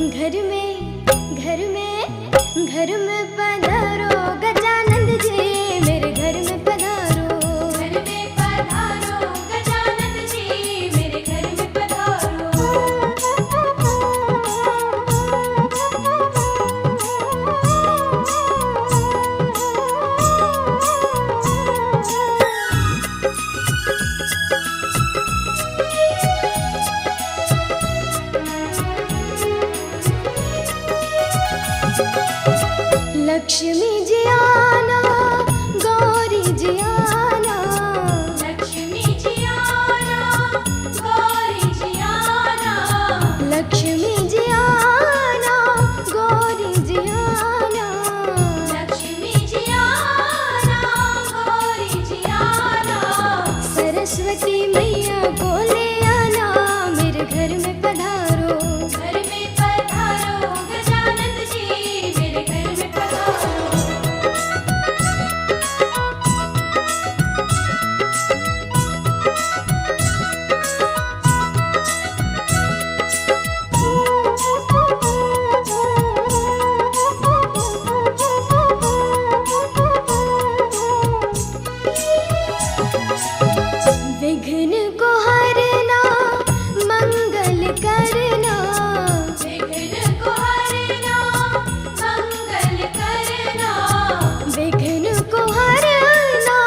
घर में पधारो गजानंद जी, मेरे घर में पधारो। घर में पधारो गजानंद जी, मेरे घर में पधारो। लक्ष्मी जी आना, गौरी जी आना। लक्ष्मी जी आना, गौरी जी आना। लक्ष्मी जी आना, गौरी जी आना। लक्ष्मी जी आना, गौरी जी आना। सरस्वती मैया को ले आना, मेरे घर में पधारो। घर में पधारो गजानंद जी, मेरे घर में विघ्न को हरना, मंगल करना। विघ्न को हरना, मंगल करना। विघ्न को हरना,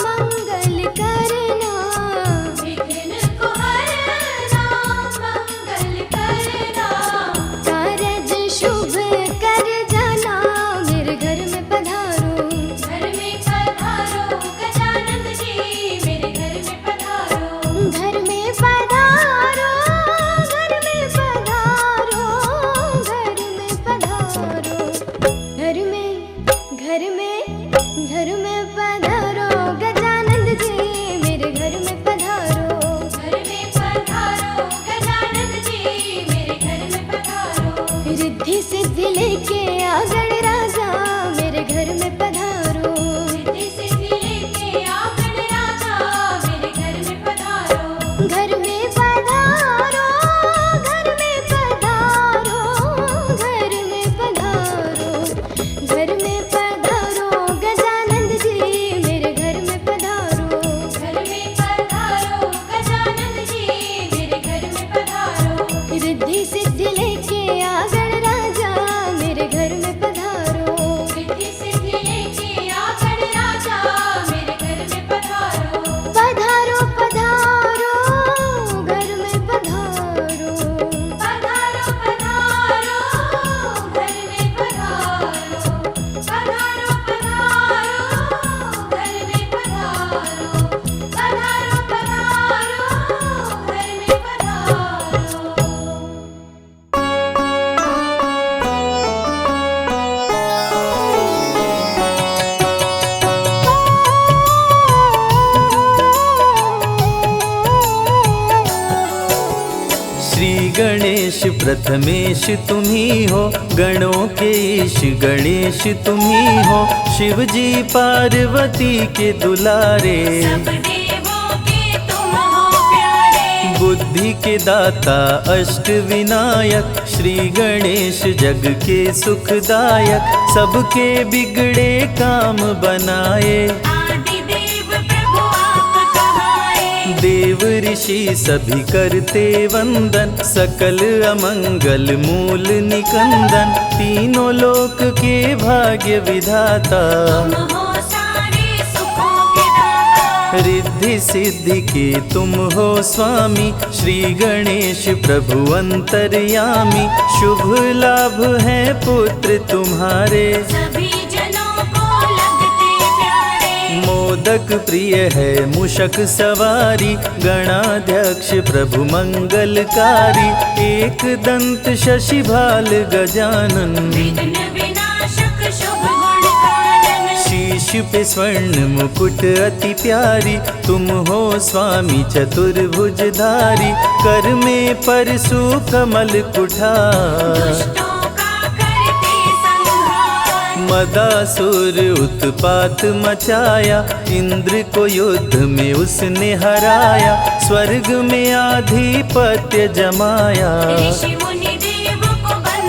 मंगल करना। विघ्न को हरना, मंगल करना। कारज शुभ कर जाना, मेरे घर में पधारो। घर में पधारो गजानंद जी, मेरे घर में पधारो। घर में पधारो, घर में पधारो। घर में पधारो। घर में पधारो गजानंद जी, मेरे घर में पधारो। घर में पधारो गजानंद जी, मेरे घर में पधारो। रिद्धि सिद्धि लेके आ गणराजा, मेरे घर में पधारो। रिद्धि सिद्धि लेके आ गणराजा, मेरे घर में पधारो। घर में पधारो, घर में पधारो। घर में पधारो। घर में पधारो गजानंद जी, मेरे घर में पधारो। घर में पधारो गजानंद जी, मेरे घर में पधारो। रिद्धि सिद्धि लेके आ गणराजा, मेरे घर में पधारो। रिद्धि सिद्धि लेके आ गणराजा, मेरे घर में पधारो। पधारो पधारो, घर में पधारो। पधारो पधारो, घर में पधारो। पधारो पधारो, घर में पधारो। पधारो पधारो, घर में पधारो। श्री गणेश प्रथमेश तुम्ही हो, गणों के ईश गणेश तुम्ही हो। शिव जी पार्वती के दुलारे, सब देवों के तुम हो प्यारे। बुद्धि के दाता अष्ट विनायक। श्री गणेश जग के सुखदायक, सबके बिगड़े काम बनाए। आदि देव प्रभु आप कहाए। देव ऋषि सभी करते वंदन, सकल अमंगल मूल निकंदन। तीनों लोक के भाग्य विधाता, तुम हो सारे सुखों के दाता। रिद्धि सिद्धि के तुम हो स्वामी। श्री गणेश प्रभु अंतर्यामी, शुभ लाभ है पुत्र तुम्हारे। सभी जनों को लगते प्यारे। मोदक प्रिय है मूषक सवारी, गणाध्यक्ष प्रभु मंगलकारी। एक दंत शशि भाल गजानन, विघ्न विनाशक शुभ गुण कानन। शीश पे स्वर्ण मुकुट अति प्यारी। तुम हो स्वामी चतुर्भुजधारी, कर में परशु कमल कुठार। दुष्टों का करते संहार। मदासुर उत्पात मचाया, इंद्र को युद्ध में उसने हराया। स्वर्ग में आधिपत्य जमाया, ऋषि मुनि देव को बंद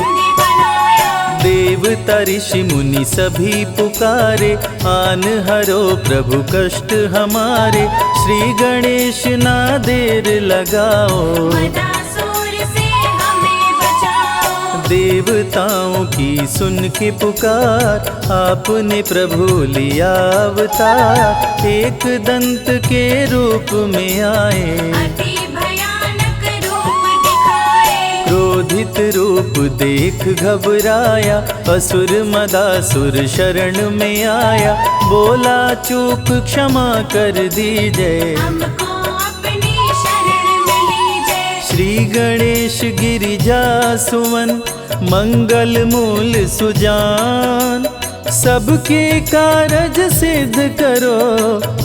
देवता ऋषि मुनि सभी पुकारे, आन हरो प्रभु कष्ट हमारे। श्री गणेश ना देर लगाओ, मदासुर से हमें बचाओ। देवताओं की सुन के पुकार, आपने प्रभु लिया अवतार। एक दंत के रूप में आए, अति भयानक रूप दिखाए। क्रोधित रूप देख घबराया, असुर मदासुर शरण में आया। बोला चूक क्षमा कर दीजिए, हमको अपनी शरण में लीजिए। श्री गणेश गिरिजा सुवन, मंगल मूल सुजान। सबके कारज सिद्ध करो,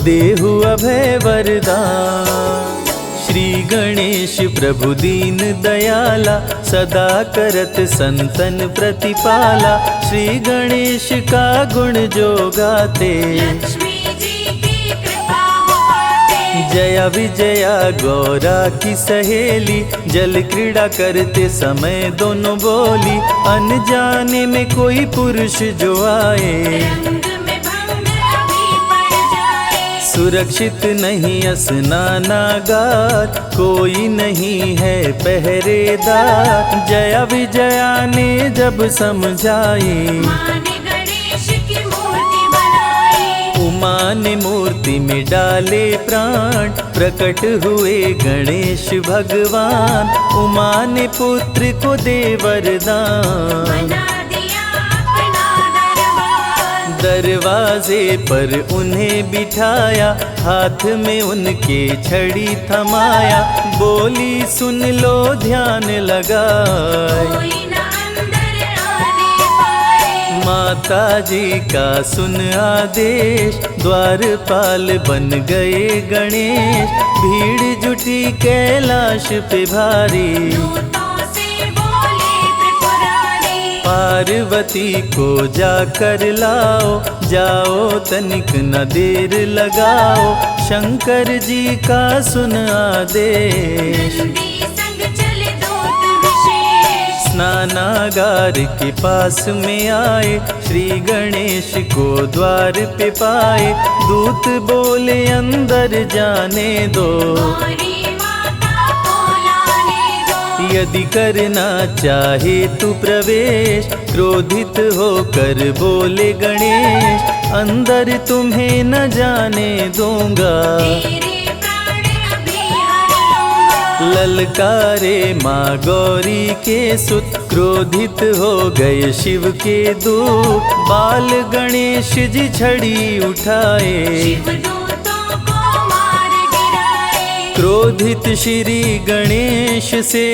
देहु अभय वरदान। श्री गणेश प्रभु दीन दयाला, सदा करत संतन प्रतिपाला। श्री गणेश का गुण जो गाते, लक्ष्मी जी की कृपा हो पाते। जया विजया गौरा की सहेली, जल क्रीड़ा करते समय दोनों बोली। अनजाने में कोई पुरुष जो आए, रंग में भंग अभी पड़ जाए। सुरक्षित नहीं स्नानागार, कोई नहीं है पहरेदार। जया विजया ने जब समझाई, माँ ने गणेश की मूर्ति बनाई। उमा ने मूर्ति में डाले प्राण, प्रकट हुए गणेश भगवान। उमा ने पुत्र को दे वरदान, बना दिया अपना दरबार। दरवाजे पर उन्हें बिठाया, हाथ में उनके छड़ी थमाया। बोली सुन लो ध्यान लगाए, कोई न अंदर आने पाए। माता जी का सुन आदेश, द्वारपाल बन गए गणेश। भीड़ जुटी कैलाश पे भारी, दूतों से बोले त्रिपुरारी। पार्वती को जाकर लाओ, जाओ तनिक न देर लगाओ। शंकर जी का सुन आदेश, नंदी संग चले दूत विशेष। स्नानागार के पास में आए, श्री गणेश को द्वार पे पाए। दूत बोले अंदर जाने दो, गौरी माता को लाने दो। यदि करना चाहे तू प्रवेश। क्रोधित होकर बोले गणेश, अंदर तुम्हें न जाने दूंगा। तेरे प्राण अभी हर लूंगा। ललकारे माँ गौरी के सुत, क्रोधित हो गए शिव के दूत। बाल गणेश जी छड़ी उठाए, शिव दूतों को मार गिराए। क्रोधित श्री गणेश से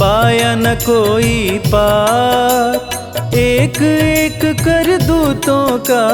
पाया न कोई पार। एक एक कर दूतों का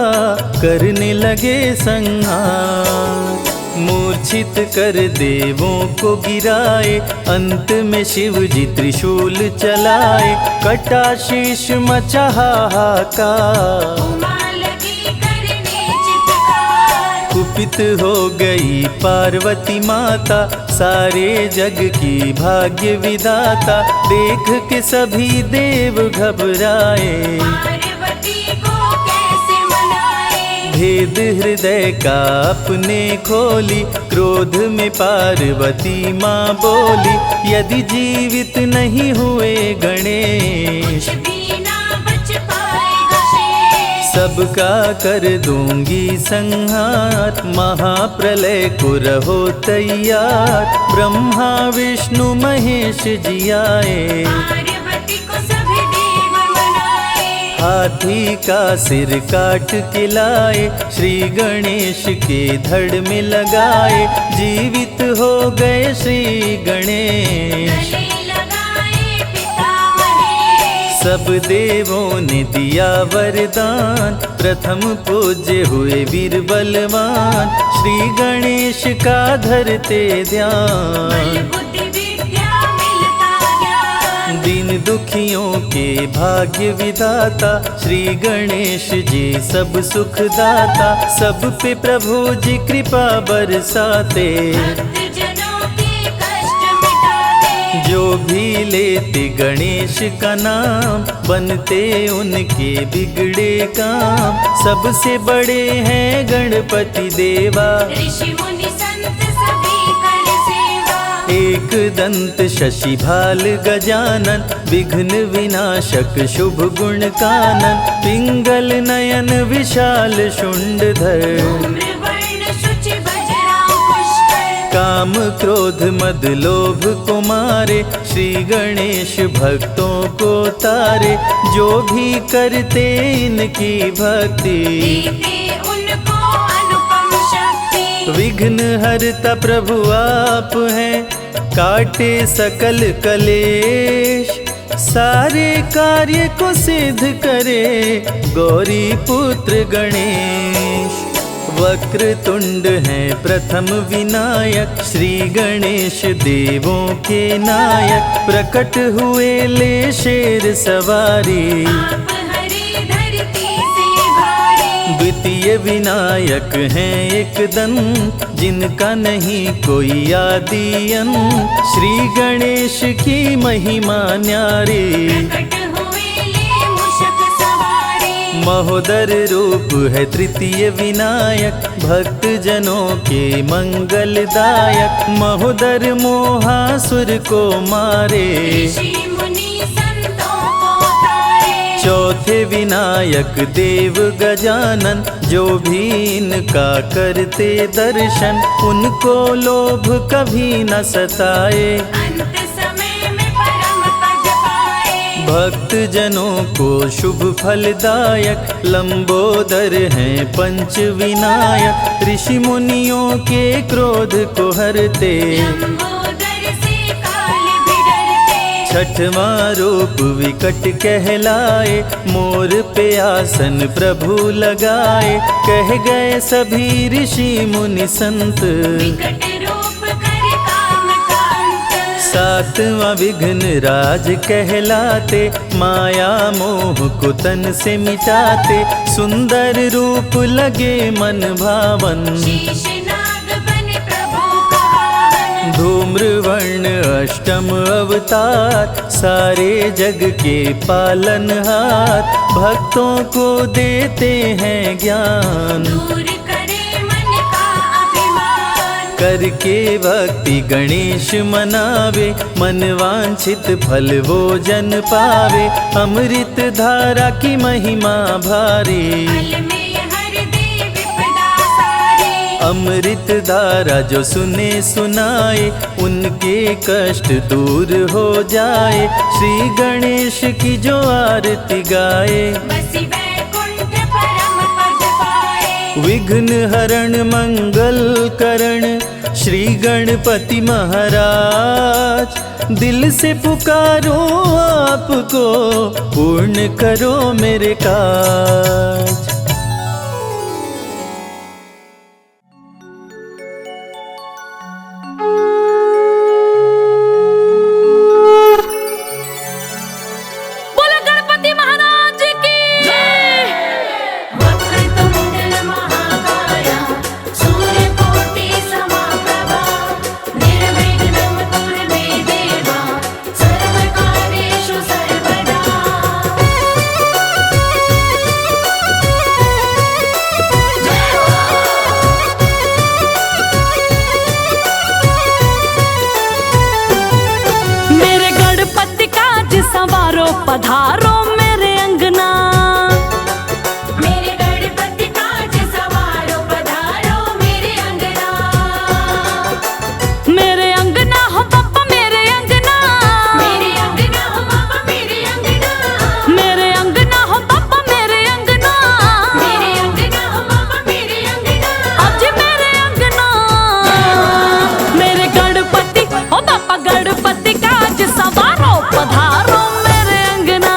करने लगे संहार। मूर्छित कर देवों को गिराए, अंत में शिव जी त्रिशूल चलाए। कटा शीश मचा हाहाकार, उमा लगी करने चित्कार। कुपित हो गई पार्वती माता, सारे जग की भाग्य विधाता। देख के सभी देव घबराए, पार्वती को कैसे मनाए। भेद हृदय का अपने खोली। क्रोध में पार्वती माँ बोली, यदि जीवित नहीं हुए गणेश, कुछ भी ना बच पाएगा शेष। सबका कर दूंगी संहार। महाप्रलय को रहो तैयार। ब्रह्मा विष्णु महेश जी आए, पार्वती को सभी देव मनाए। हाथी का सिर काट के लाए। श्री गणेश के धड़ में लगाए, जीवित हो गए श्री गणेश। गले लगाए पिता महेश। सब देवों ने दिया वरदान, प्रथम पूज्य हुए वीर बलवान। श्री गणेश का धरते बल ध्यान, बुद्धि विद्या मिलता ज्ञान। दीन दुखियों के भाग्य विधाता। श्री गणेश जी सब सुख दाता, सब पे प्रभु जी कृपा बरसाते। भक्तजनों के कष्ट मिटाते। जो भी लेते गणेश का नाम, बनते उनके बिगड़े काम। सबसे बड़े हैं गणपति देवा, ऋषि मुनि संत सभी कर सेवा। एक दंत शशि भाल गजानन, विघ्न विनाशक शुभ गुण कानन। पिंगल नयन विशाल शुंडधर, धूम्रवर्ण शुचि बजरांग पुष्कर। काम क्रोध मद लोभ को मारे, श्री गणेश भक्तों को तारे। जो भी करते इनकी भक्ति, देते उनको अनुपम शक्ति। विघ्न हरता प्रभु आप हैं, काटे सकल कलेश। सारे कार्य को सिद्ध करे, गौरी पुत्र गणेश। वक्रतुंड हैं प्रथम विनायक, श्री गणेश देवों के नायक। प्रकट हुए ले शेर सवारी, आप हरे धरती से भारी। द्वितीय विनायक हैं एक दंत, जिनका नहीं कोई आदि अंत। श्री गणेश की महिमा न्यारी, प्रकट हुए ले मूषक सवारी। महोदर रूप है तृतीय विनायक, भक्त जनों के मंगलदायक। महोदर मोहासुर को मारे, ऋषि मुनि संतों को तारे। चौथे विनायक देव गजानन, जो भी इनका करते दर्शन। उनको लोभ कभी न सताए, अंत समय में परम पद पाए। भक्त जनों को शुभ फलदायक। लंबोदर हैं पंच विनायक, ऋषि मुनियों के क्रोध को हरते। लंबोदर से काल भी डरते। छठवां रूप विकट कहलाए, मोर पे आसन प्रभु लगाए। कह गए सभी ऋषि मुनि संत, विकट रूप कर काम का अंत। सातवां विघ्न राज कहलाते, माया मोह को तन से मिटाते। सुंदर रूप लगे मन भावन, शेषनाग बने प्रभु का वाहन। धूम्रवर्ण अष्टम अवतार, सारे जग के पालनहार। भक्तों को देते हैं ज्ञान, दूर करे मन का अभिमान। करके भक्ति गणेश मनावे। मन वांछित फल वो जन पावे, अमृत धारा की महिमा भारी। फल में हर दे विपदा सारी। अमृत धारा जो सुने सुनाए, उनके कष्ट दूर हो जाए। श्री गणेश की जो आरती गाए, बसी वैकुंठ परम पद पाए। विघ्न हरण मंगल करण, श्री गणपति महाराज। दिल से पुकारो आपको, पूर्ण करो मेरे काज। बोलो गणपति महाराज की वक्रतुंड महाकाय, सूर्यकोटि समप्रभा। निर्विघ्नं कुरु मे देव, सर्वकार्येषु सर्वदा। जय हो। मेरे गणपति काज संवारो, पधारो मेरे अंगना। मेरे गणपति काज सवारो, पधारो मेरे अंगना। मेरे अंगना हो पापा मेरे अंगना। मेरे अंगना हो बाबा मेरे अंगना। मेरे अंगना हो पापा मेरे अंगना। मेरे अंगना हो बाबा मेरे अंगना। आज मेरे अंगना मेरे गणपति हो पापा, गणपति काज संवारो, पधारो मेरे अंगना।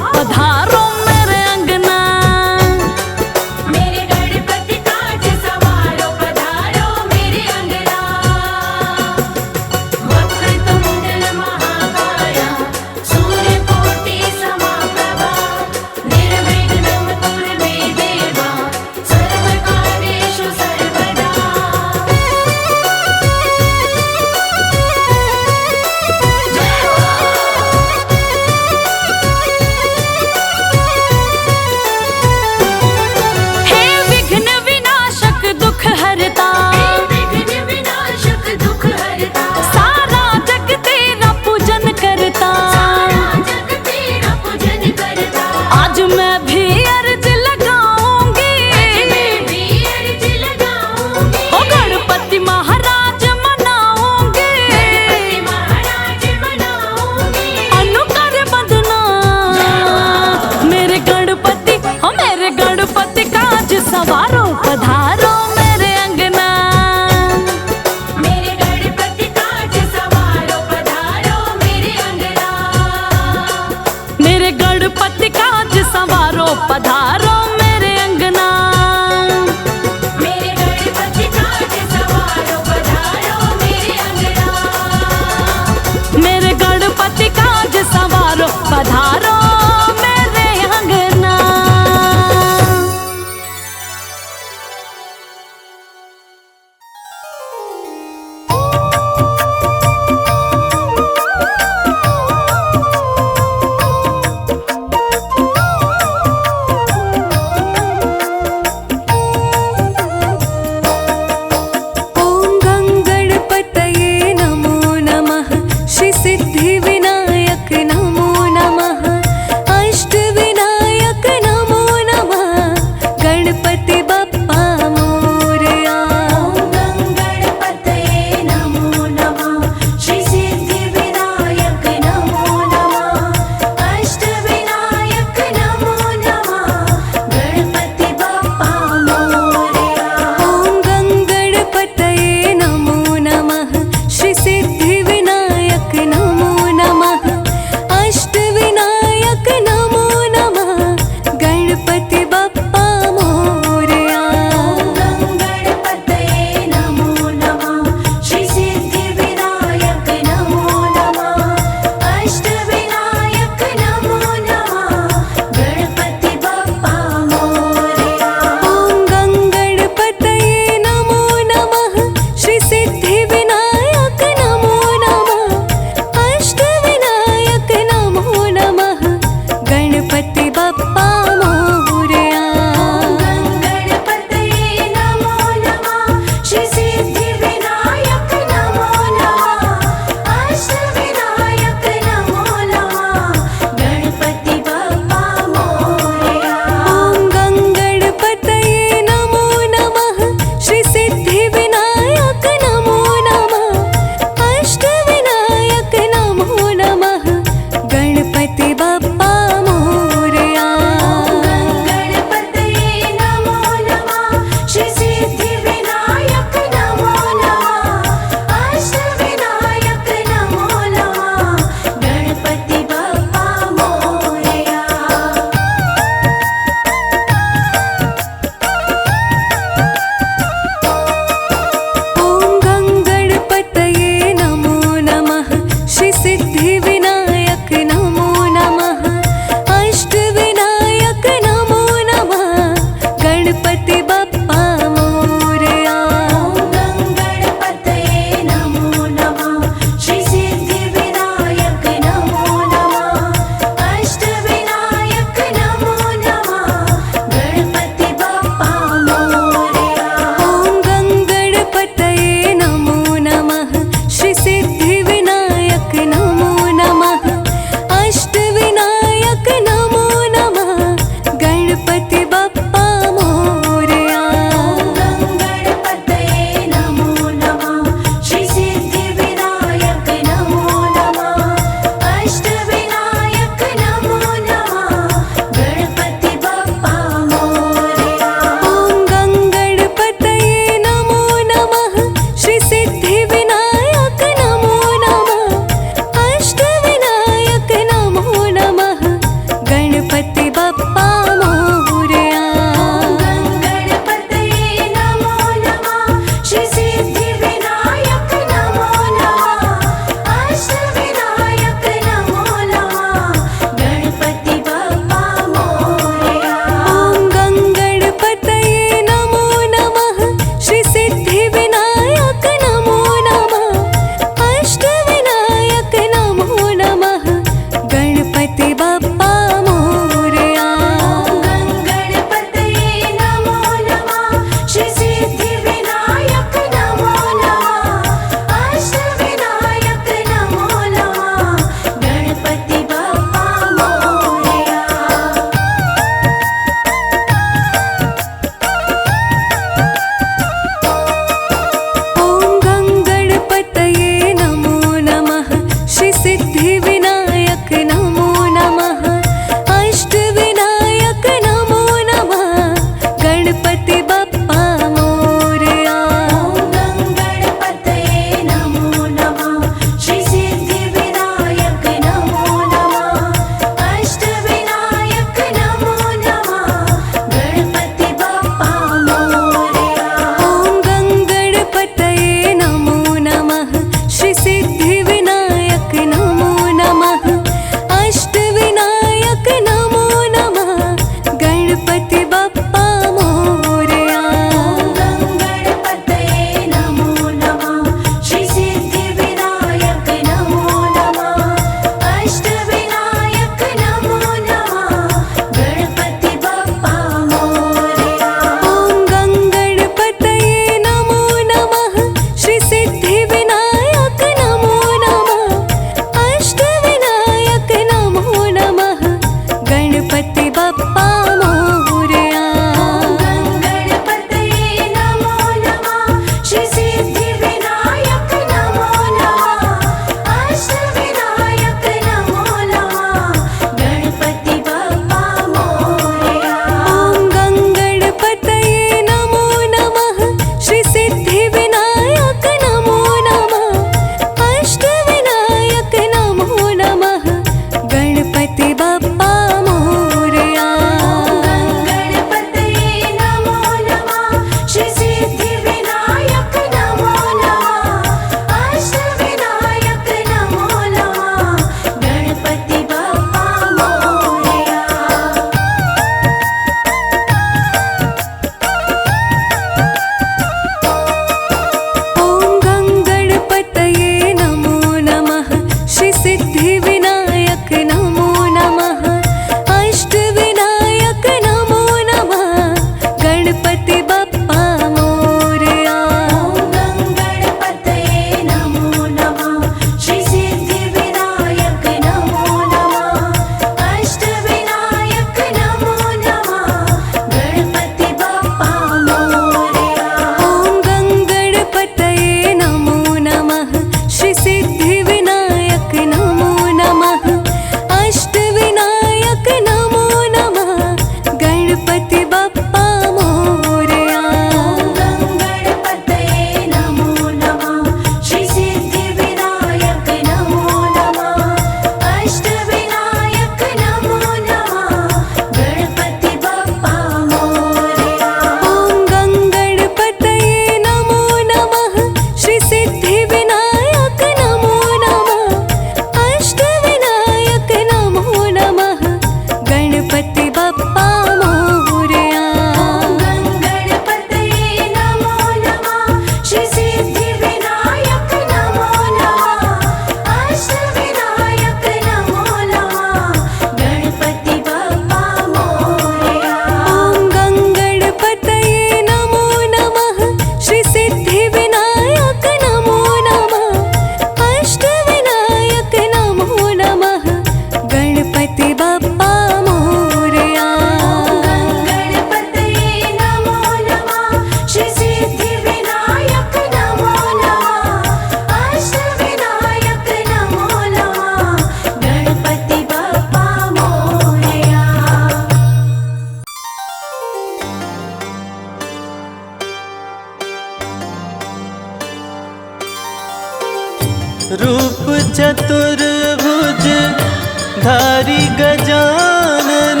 गजानन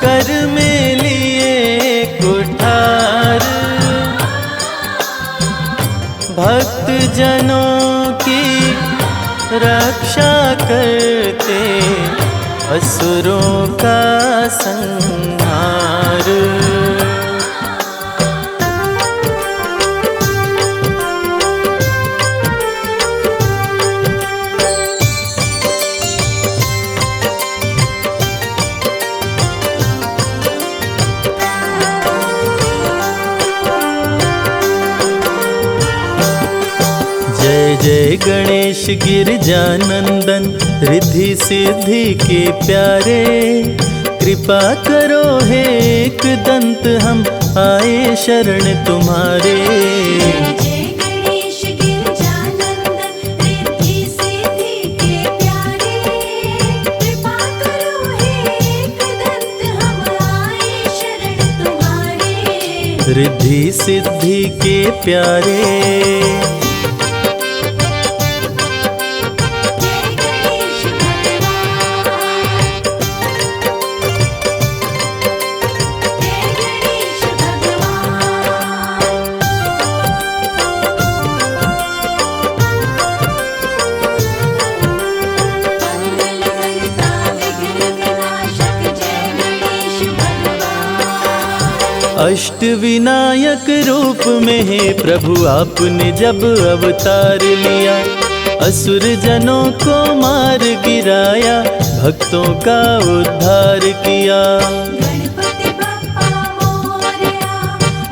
कर में लिए कुठार, भक्त जनों की रक्षा करते असुरों का संहार। जय जय गणेश गिरजानंदन रिद्धि सिद्धि के प्यारे, कृपा करो हे एक दंत हम आए शरण तुम्हारे। जय गणेश गिरजानंदन रिद्धि सिद्धि के प्यारे, कृपा करो हे एक दंत हम आए शरण तुम्हारे। रिद्धि सिद्धि के प्यारे, अष्ट विनायक रूप में है प्रभु आपने जब अवतार लिया, असुर जनों को मार गिराया, भक्तों का उद्धार किया। गणपति बप्पा मोरया,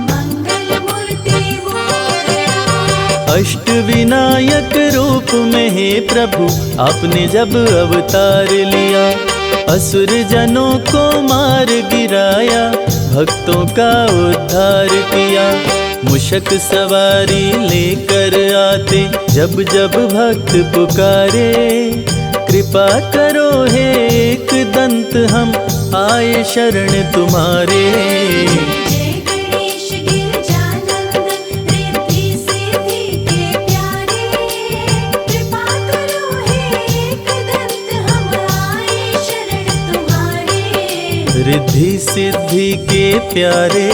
मंगल मूर्ति मोरया। अष्ट विनायक रूप में है प्रभु आपने जब अवतार लिया, असुर जनों को मार गिराया, भक्तों का उद्धार किया। मुशक सवारी लेकर आते जब जब भक्त पुकारे, कृपा करो हे एक दंत हम आए शरण तुम्हारे। जय गणेश गिरजानंदन रिद्धि सिद्धि के प्यारे, कृपा करो हे एक दंत हम आए शरण तुम्हारे। रिद्धि सिद्धि के प्यारे,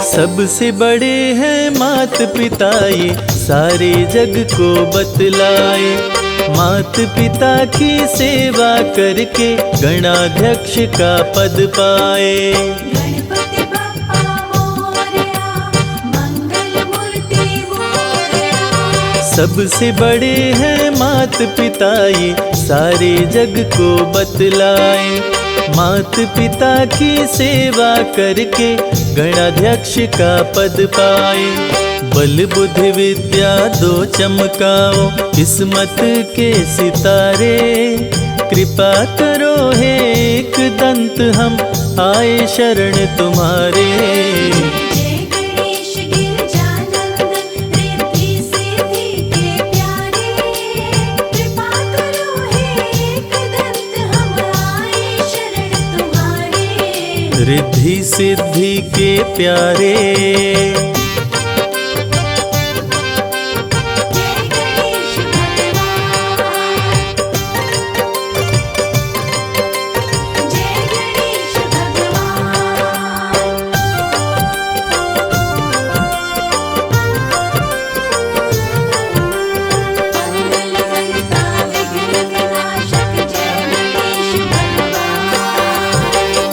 सबसे बड़े हैं मात पिता ये सारे जग को बतलाए, मात पिता की सेवा करके गणाध्यक्ष का पद पाए। गणपति बप्पा मोरया, मंगल मूर्ति मोरया। सबसे बड़े हैं मात पिता ये सारे जग को बतलाए, मात पिता की सेवा करके गणाध्यक्ष का पद पाए। बल बुद्धि विद्या दो चमकाओ किस्मत के सितारे, कृपा करो हे एक दंत हम आए शरण तुम्हारे। जय गणेश गिरजानंदन रिद्धि सिद्धि के प्यारे, कृपा करो हे एक दंत हम आए शरण तुम्हारे। रिद्धि सिद्धि के प्यारे,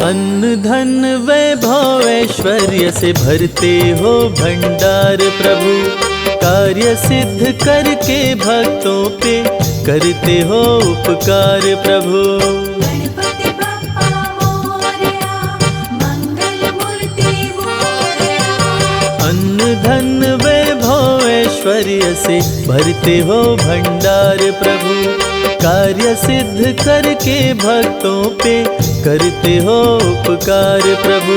अन्न धन वैभव ऐश्वर्य से भरते हो भंडार प्रभु, कार्य सिद्ध करके भक्तों पे करते हो उपकार प्रभु। गणपति बप्पा मोरया, मंगल मूर्ति मोरया। अन्न धन वैभव ऐश्वर्य से भरते हो भंडार प्रभु, कार्य सिद्ध करके भक्तों पे करते हो उपकार प्रभु।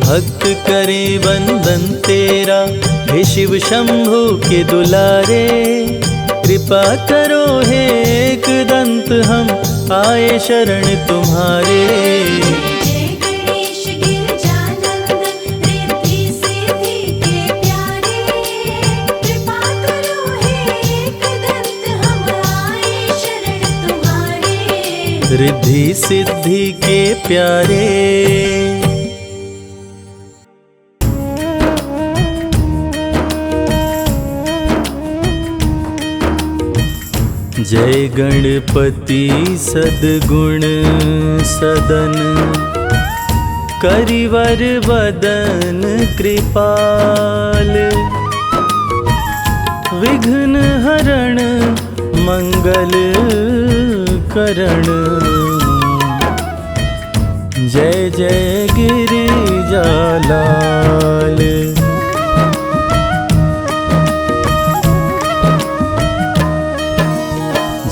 भक्त करे वंदन तेरा हे शिव शंभु के दुलारे, कृपा करो हे एकदंत हम आए शरण तुम्हारे। जय गणेश गिरजानंदन रिद्धि सिद्धि के प्यारे, कृपा करो हे एकदंत हम आए शरण तुम्हारे। रिद्धि सिद्धि के प्यारे। जय गणपति सद्गुण सदन, करिवर वदन कृपाल, विघ्न हरण मंगल करण। जय जय गिरिजालाल।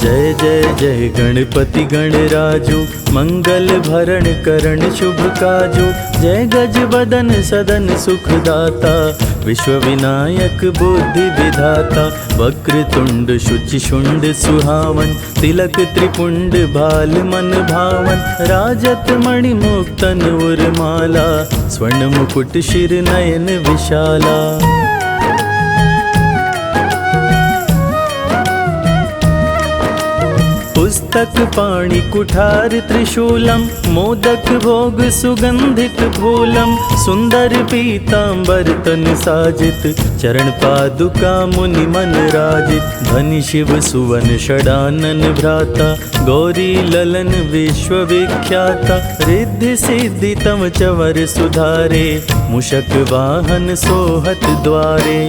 जय जय जय गणपति गणराजो, मंगल भरण करण शुभ काजो। जय गज बदन सदन सुखदाता, विश्व विनायक बुद्धि विधाता। वक्रतुंड शुचि शुंड सुहावन, तिलक त्रिपुंड भाल मन भावन। राजत मणि मुक्तन उर्माला, स्वर्ण मुकुट शिर नयन विशाला। पुस्तक पाणि कुठार त्रिशूलम, मोदक भोग सुगंधित फूलम। सुंदर पीतांबर तन साजित, चरण पादुका मुनि मन राजित। धनि शिव सुवन षडानन भ्राता, गौरी ललन विश्व विख्याता। रिद्धि सिद्धि तम चवर सुधारे, मूषक वाहन सोहत द्वारे।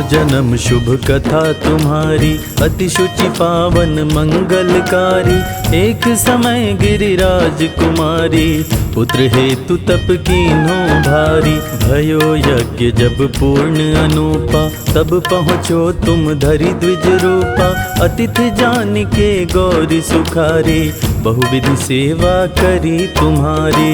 जन्म शुभ कथा तुम्हारी, अति शुचि पावन मंगलकारी। एक समय गिरिराज कुमारी, पुत्र हेतु तप कीन्हो भारी। भयो यज्ञ जब पूर्ण अनूपा, तब पहुँचो तुम धरि द्विज रूपा। अतिथि जान के गौरी सुखारी, बहुविधि सेवा करी तुम्हारी।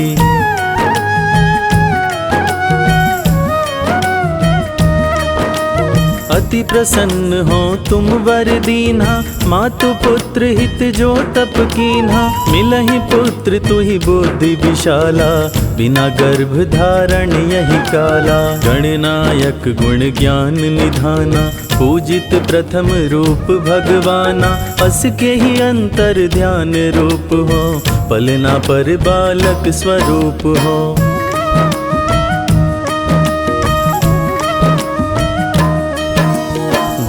अति प्रसन्न हो तुम वर दीन्हा, मातु पुत्र हित जो तप कीन्हा। मिलहि पुत्र तुहि बुद्धि विशाला, बिना गर्भ धारण यही काला। गणनायक गुण ज्ञान निधाना, पूजित प्रथम रूप भगवाना। अस के ही अंतर ध्यान रूप हो, पलना पर बालक स्वरूप हो।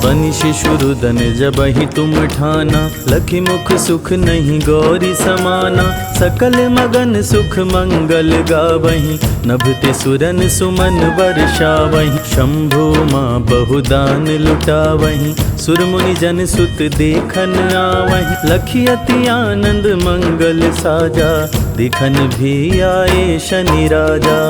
बनि शिशुरुदन जबहि तुम ठाना, लखि मुख सुख नहीं गौरी समाना। सकल मगन सुख मंगल गावहीं, नभते सुरन सुमन वर्षावहीं। शंभु माँ बहुदान लुटावहीं, सुर मुनि जन सुत देखन आवहीं। लखि अति आनंद मंगल साजा, दिखन भी आए शनि राजा।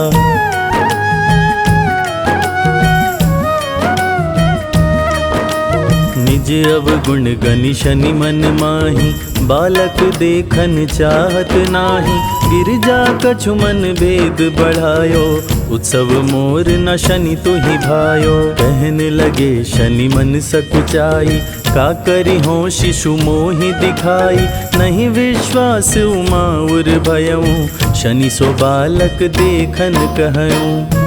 निज अवगुण गनि शनि मन माही, बालक देखन चाहत नाही। गिरजा कछु मन भेद बढ़ायो, उत्सव मोर न शनि तुहि भायो। कहने लगे शनि मन सकुचाई, का करी हो शिशु मोहि दिखाई। नहीं विश्वास उमा उर भयऊ, शनि सो बालक देखन कहऊँ।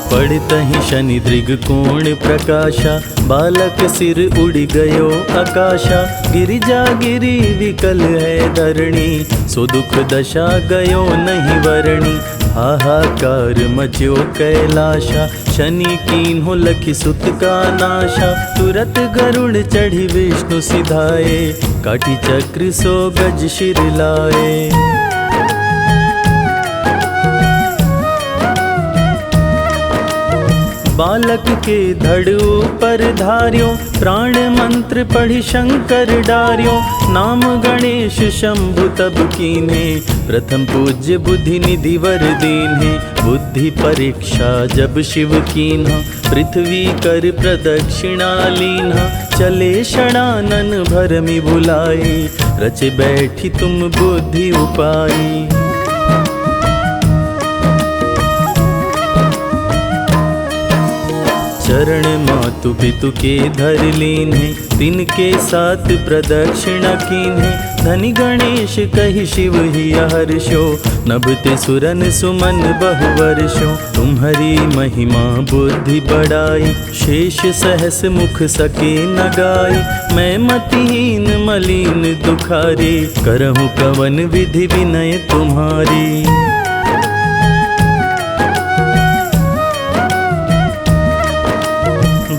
पड़तहि शनि दृग कोण प्रकाशा, बालक सिर उड़ गयो आकाशा। गिरिजा गिरी विकल है धरणी, सो दुख दशा गयो नहीं वरणी। हाहाकार मच्यो कैलाशा, शनि कीन्हो लखि सुत का नाशा। तुरत गरुड़ चढ़ी विष्णु सिधाए, काटी चक्र सो गज शिर लाए। बालक के धड़ ऊपर धार्यो, प्राण मंत्र पढ़ी शंकर डार्यो। नाम गणेश शंभु तब कीन्हे, प्रथम पूज्य बुद्धि निधि वर दीन्हे। बुद्धि परीक्षा जब शिव कीन्हा, पृथ्वी कर प्रदक्षिणा लीन्हा। चले षडानन भरमि भुलाए, रचे बैठी तुम बुद्धि उपाई। चरण मातु पितु के धर लीन्हे, तिनके साथ प्रदक्षिणा कीन्हे। धनि गणेश कहि शिव ही हर्षो, नभते सुरन सुमन बहु वर्षो। तुम्हारी महिमा बुद्धि बढ़ाई, शेष सहस मुख सके न गाई। मैं मतिहीन मलिन दुखारी, करहूँ कवन विधि विनय तुम्हारी।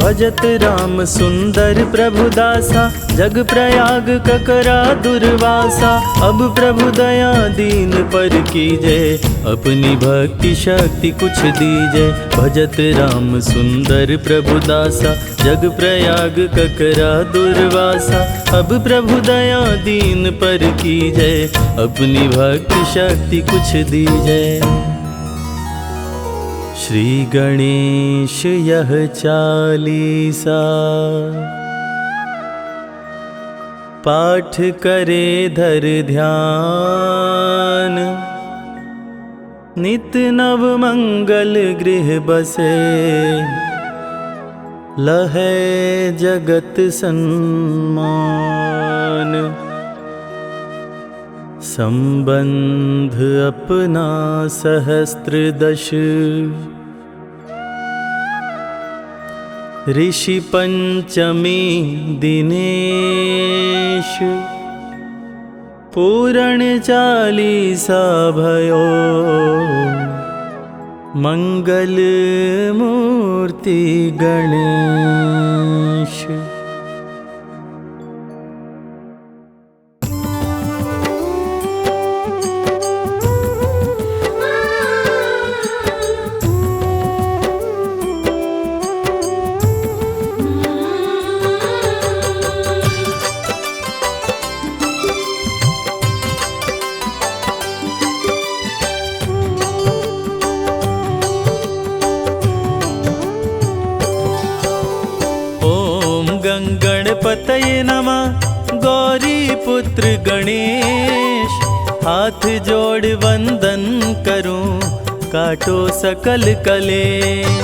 भजत राम सुंदर प्रभु दासा, जग प्रयाग ककरा दुर्वासा। अब प्रभु दया दीन पर कीजे, अपनी भक्ति शक्ति कुछ दीजे। भजत राम सुंदर प्रभु दासा, जग प्रयाग ककरा दुर्वासा। अब प्रभु दया दीन पर कीजे, अपनी भक्ति शक्ति कुछ दीजे। श्री गणेश यह चालीसा, पाठ करे धर ध्यान। नित नव मंगल गृह बसे, लहै जगत सन्मान। संबंध अपना सहस्त्र दश, ऋषि पंचमी दिनेश। पूरण चालीसा भयो, मंगल मूर्ति गणेश। गणपतये नमः, गौरी पुत्र गणेश। हाथ जोड़ वंदन करूं, काटो सकल कलेश।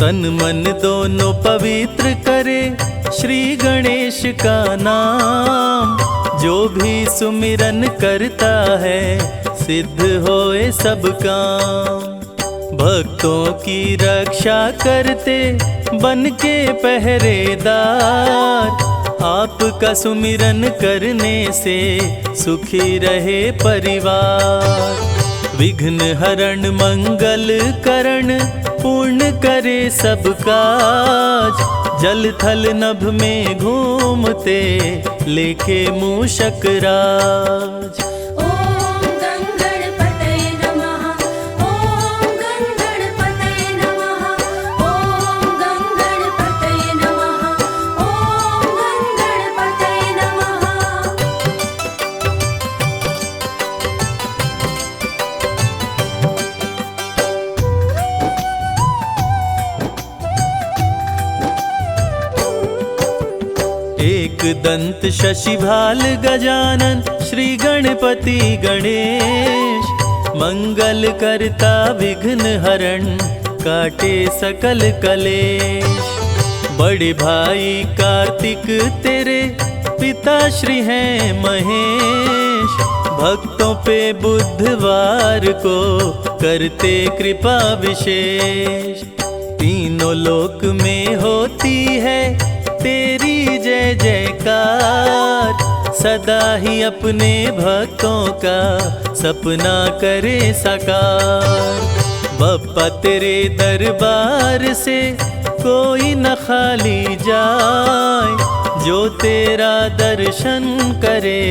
तन मन दोनों पवित्र करे, श्री गणेश का नाम। जो भी सुमिरन करता है, सिद्ध होए सब काम। भक्तों की रक्षा करते, बन के पहरेदार। आपका सुमिरन करने से, सुखी रहे परिवार। विघ्न हरण मंगल करण, पूर्ण करे सब काज। जल थल नभ में घूमते, लेके मूषक राज। एक दंत शशिभाल गजानन, श्री गणपति गणेश। मंगल करता विघ्न हरण, काटे सकल कलेश। बड़े भाई कार्तिक तेरे, पिता श्री हैं महेश। भक्तों पे बुधवार को, करते कृपा विशेष। तीनों लोक में होती है, तेरी जय जयकार। सदा ही अपने भक्तों का, सपना करे साकार। बप्पा तेरे दरबार से, कोई न खाली जाए। जो तेरा दर्शन करे,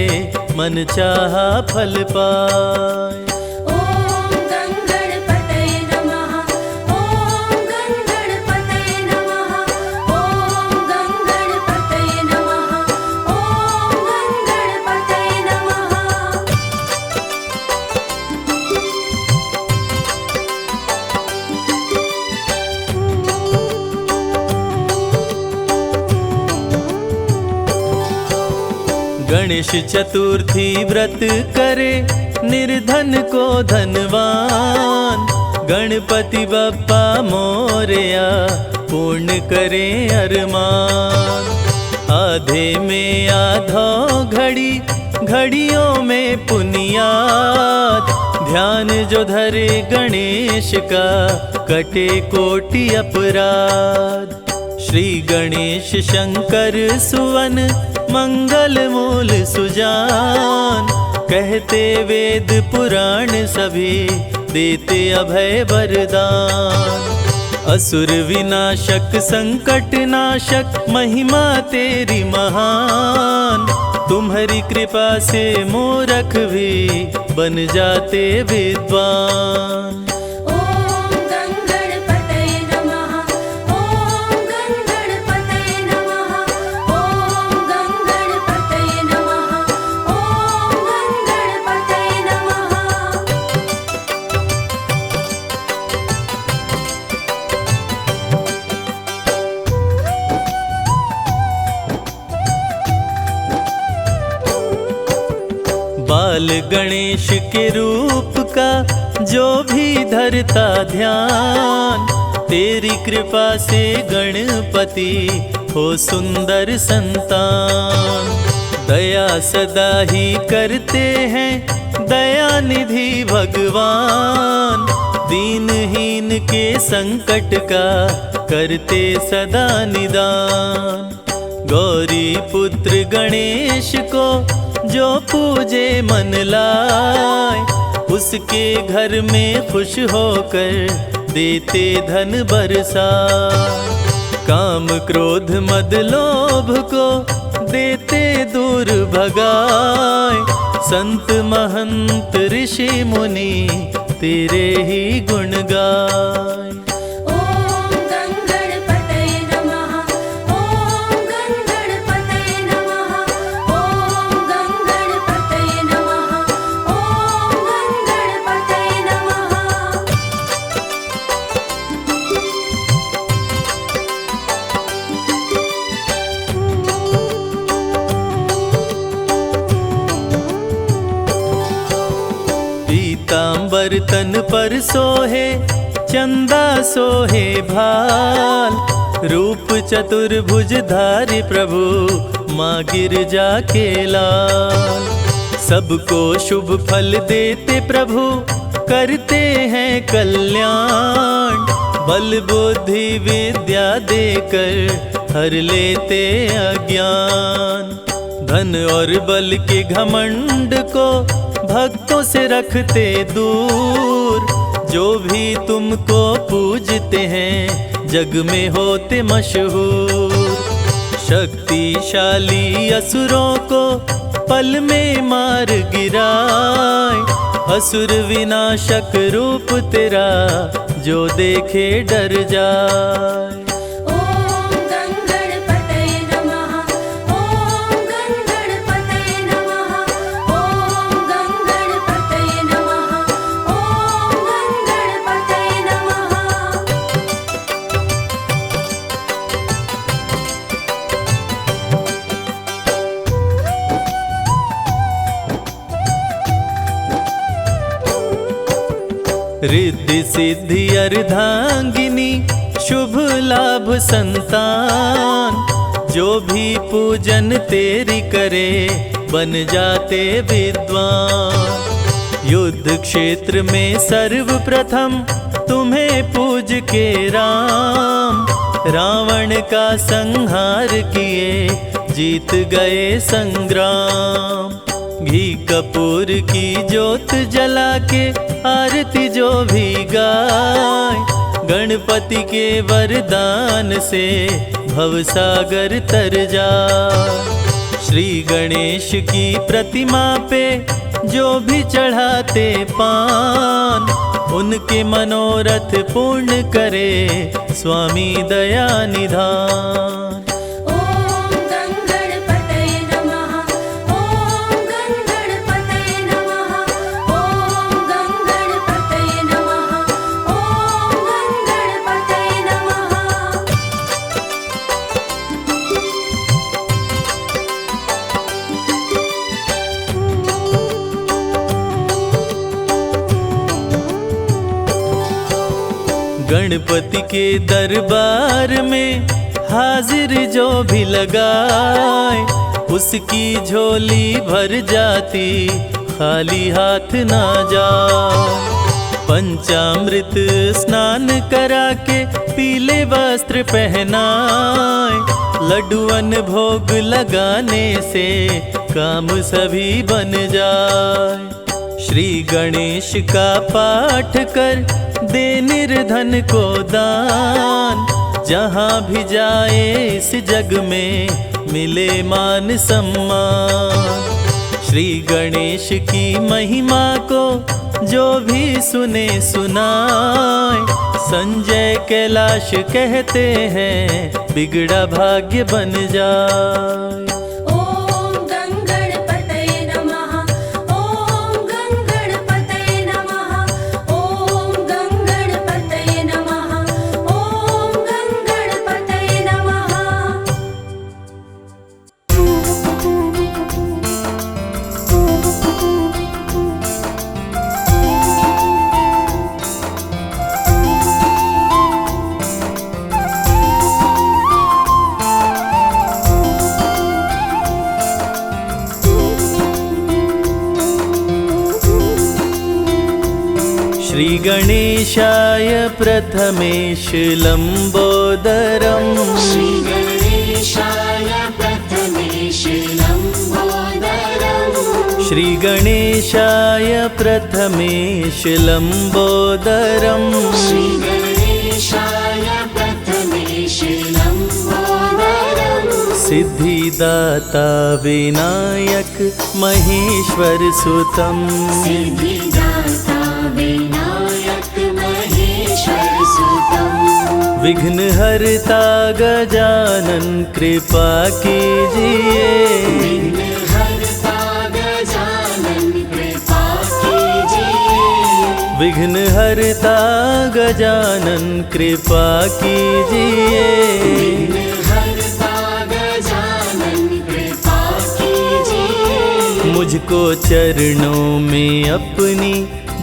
मन चाहा फल पाए। गणेश चतुर्थी व्रत करे निर्धन को धनवान। गणपति बप्पा मोरया पूर्ण करे अरमान। आधे में आधो घड़ी घड़ियों में पुनियाद। ध्यान जो धरे गणेश का कटे कोटि अपराध। श्री गणेश शंकर सुवन मंगल मूल सुजान। कहते वेद पुराण सभी देते अभय वरदान। असुर विनाशक संकट नाशक महिमा तेरी महान। तुम्हारी कृपा से मूर्ख भी बन जाते विद्वान। बाल गणेश के रूप का जो भी धरता ध्यान। तेरी कृपा से गणपति हो सुंदर संतान। दया सदा ही करते हैं दया निधि भगवान। दीनहीन के संकट का करते सदा निदान। गौरी पुत्र गणेश को जो पूजे मन लाए। उसके घर में खुश होकर देते धन बरसाए। काम क्रोध मद लोभ को देते दूर भगाए। संत महंत ऋषि मुनि तेरे ही गुण गाए। पीतांबर तन पर सोहे चंदा सोहे भाल। रूप चतुर्भुज धारी प्रभु माँ गिरजा के लाल। सबको शुभ फल देते प्रभु करते हैं कल्याण। बल बुद्धि विद्या देकर हर लेते अज्ञान। धन और बल के घमंड को भक्तों से रखते दूर। जो भी तुमको पूजते हैं जग में होते मशहूर। शक्तिशाली असुरों को पल में मार गिराए। असुर विनाशक रूप तेरा जो देखे डर जाए। रिद्धि सिद्धि अर्धांगिनी शुभ लाभ संतान। जो भी पूजन तेरी करे बन जाते विद्वान। युद्ध क्षेत्र में सर्वप्रथम तुम्हें पूज के राम। रावण का संहार किए जीत गए संग्राम। घी कपूर की ज्योत जला के आरती जो भी गाय। गणपति के वरदान से भवसागर तर जाए। श्री गणेश की प्रतिमा पे जो भी चढ़ाते पान। उनके मनोरथ पूर्ण करे स्वामी दया निधान। गणपति के दरबार में हाजिर जो भी लगाए, उसकी झोली भर जाती, खाली हाथ ना जाए। पंचामृत स्नान करा के पीले वस्त्र पहनाए, लड्डुअन भोग लगाने से काम सभी बन जाए। श्री गणेश का पाठ कर दे निर्धन को दान, जहाँ भी जाए इस जग में मिले मान सम्मान। श्री गणेश की महिमा को जो भी सुने सुनाए, संजय कैलाश कहते हैं बिगड़ा भाग्य बन जाए। ओम गंगणपतये नमः, ओम गंगणपतये नमः, ओम गंगणपतये नमः, ओम गंगणपतये नमः। श्री गणेशाय प्रथमेश लंबोदरम्, श्री गणेशाय प्रथमेश लंबोदरम्, श्री गणेशाय प्रथमेश लंबोदरम्, श्री गणेशाय प्रथमेश लंबोदरम्, सिद्धिदाता विनायक महेश्वर सुतम्, सिद्धिदाता विनायक महेश्वर सुतम्, विघ्नहर्ता गजानन कृपा कीजिए, विघ्नहर्ता गजानन कृपा कीजिए, विघ्नहर्ता गजानन कृपा कीजिए। विघ्नहर्ता गजानन कृपा कीजिए, मुझको चरणों में अपनी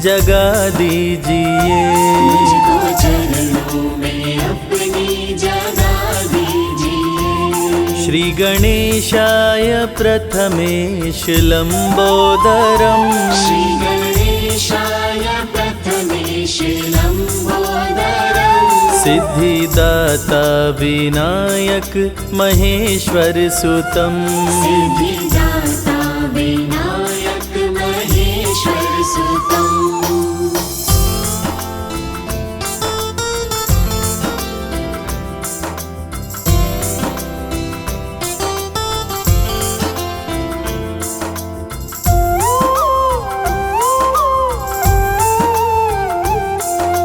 जगा दीजिए, मुझको चरणों में अपनी जगा दीजिए। श्री गणेशाय प्रथमेश लंबोदरम्, श्री गणेशाय प्रथमेश लंबोदरम्, सिद्धिदाता विनायक महेश्वर सुतम्, सिद्धिदाता विनायक महेश्वर सुतम्।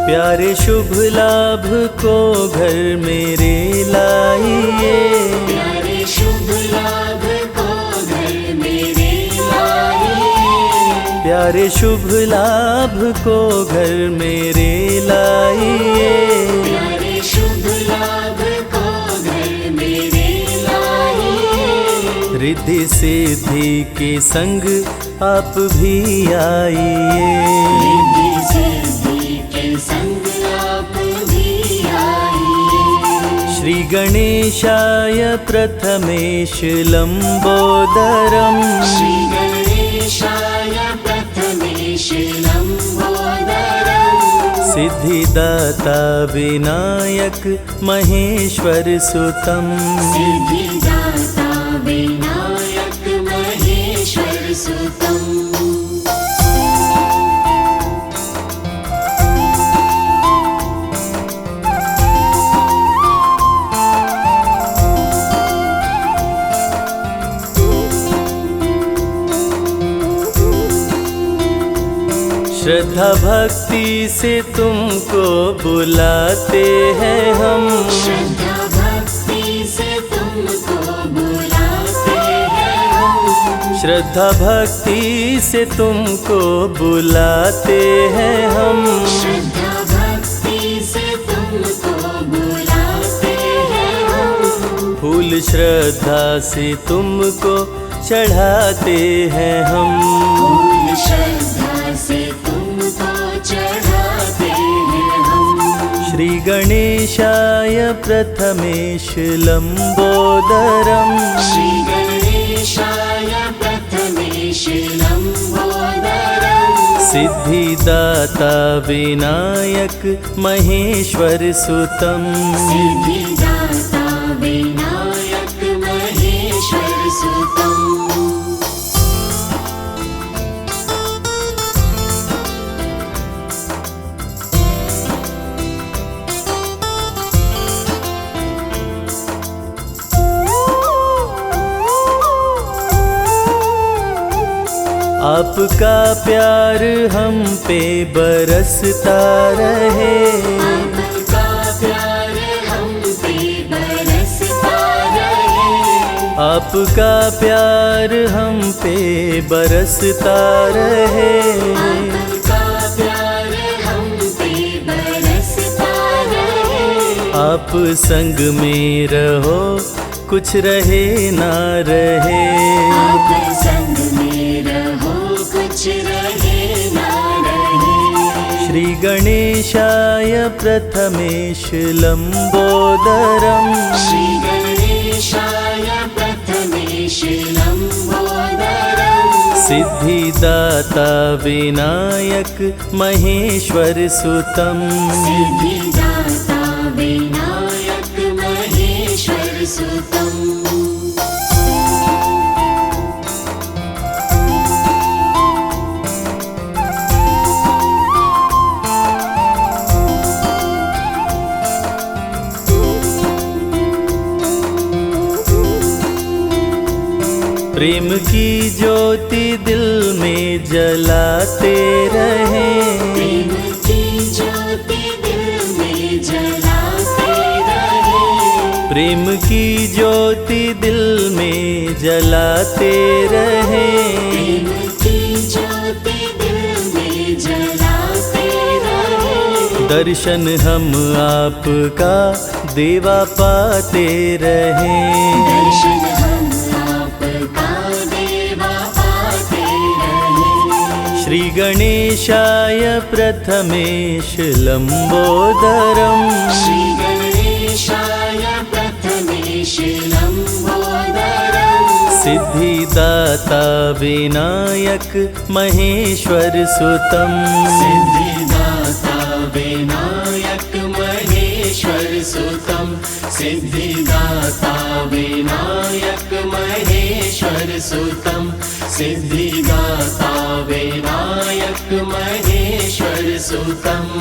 प्यारे शुभ लाभ को घर मेरे लाइए, प्यारे शुभ लाभ को घर मेरे लाइए, प्यारे शुभ लाभ को घर मेरे लाइए। प्यारे शुभ लाभ को घर मेरे लाइए, रिद्धि सिद्धि के संग आप भी आइए, रिद्धि सिद्धि के संग आप भी आइए। श्री गणेशाय प्रथमेश लंबोदरम्, श्री गणेशाय प्रथमेश लंबोदरम्, सिद्धिदाता विनायक महेश्वर सुतम्, सिद्धिदाता विनायक महेश्वर सुतम्। श्रद्धा भक्ति से तुमको बुलाते हैं हम, श्रद्धा भक्ति से तुमको बुलाते हैं हम, श्रद्धा भक्ति से तुमको बुलाते हैं हम, श्रद्धा भक्ति से तुमको बुलाते हैं हम, फूल श्रद्धा से तुमको चढ़ाते हैं हम, फूल श्रद्धा से तुमको चढ़ाते हैं हम। श्री प्रथमेश लम्बोदरम् श्री गणेशाय प्रथमेश लम्बोदरम् सिद्धिदाता विनायक महेश्वर सुतम् सिद्धिदाता विनायक महेश्वर सुतम् आपका प्यार हम पे बरसता रहे, आपका प्यार हम पे बरसता रहे, आपका प्यार हम पे बरसता रहे। आपका प्यार हम पे बरसता रहे, आप संग में रहो कुछ रहे ना रहे, आप संग में रहो कुछ रहे ना रहे। श्री गणेशाय प्रथमेश लम्बोदरम् श्री गणेशाय प्रथमेश लम्बोदरम् सिद्धिदाता विनायक महेश्वर सुतम् सिद्धिदाता विनायक महेश्वर सुतम् प्रेम की ज्योति दिल में जलाते रहें, प्रेम की ज्योति दिल में जलाते रहे, प्रेम की ज्योति दिल में जलाते रहें। प्रेम की ज्योति दिल में जलाते रहे, दर्शन हम आपका देवा पाते रहें, दर्शन हम आपका देवा पाते रहे। श्री गणेशाय प्रथमेश लम्बोदरम् श्री गणेशाय प्रथमेश लम्बोदरम् सिद्धिदाता विनायक महेश्वर सुतम् सिद्धिदाता विनायक महेश्वर सुतम् सिद्धिदाता विनायक महेश्वर सुतम् सिद्धिदाता विनायक महेश्वर सुतम्।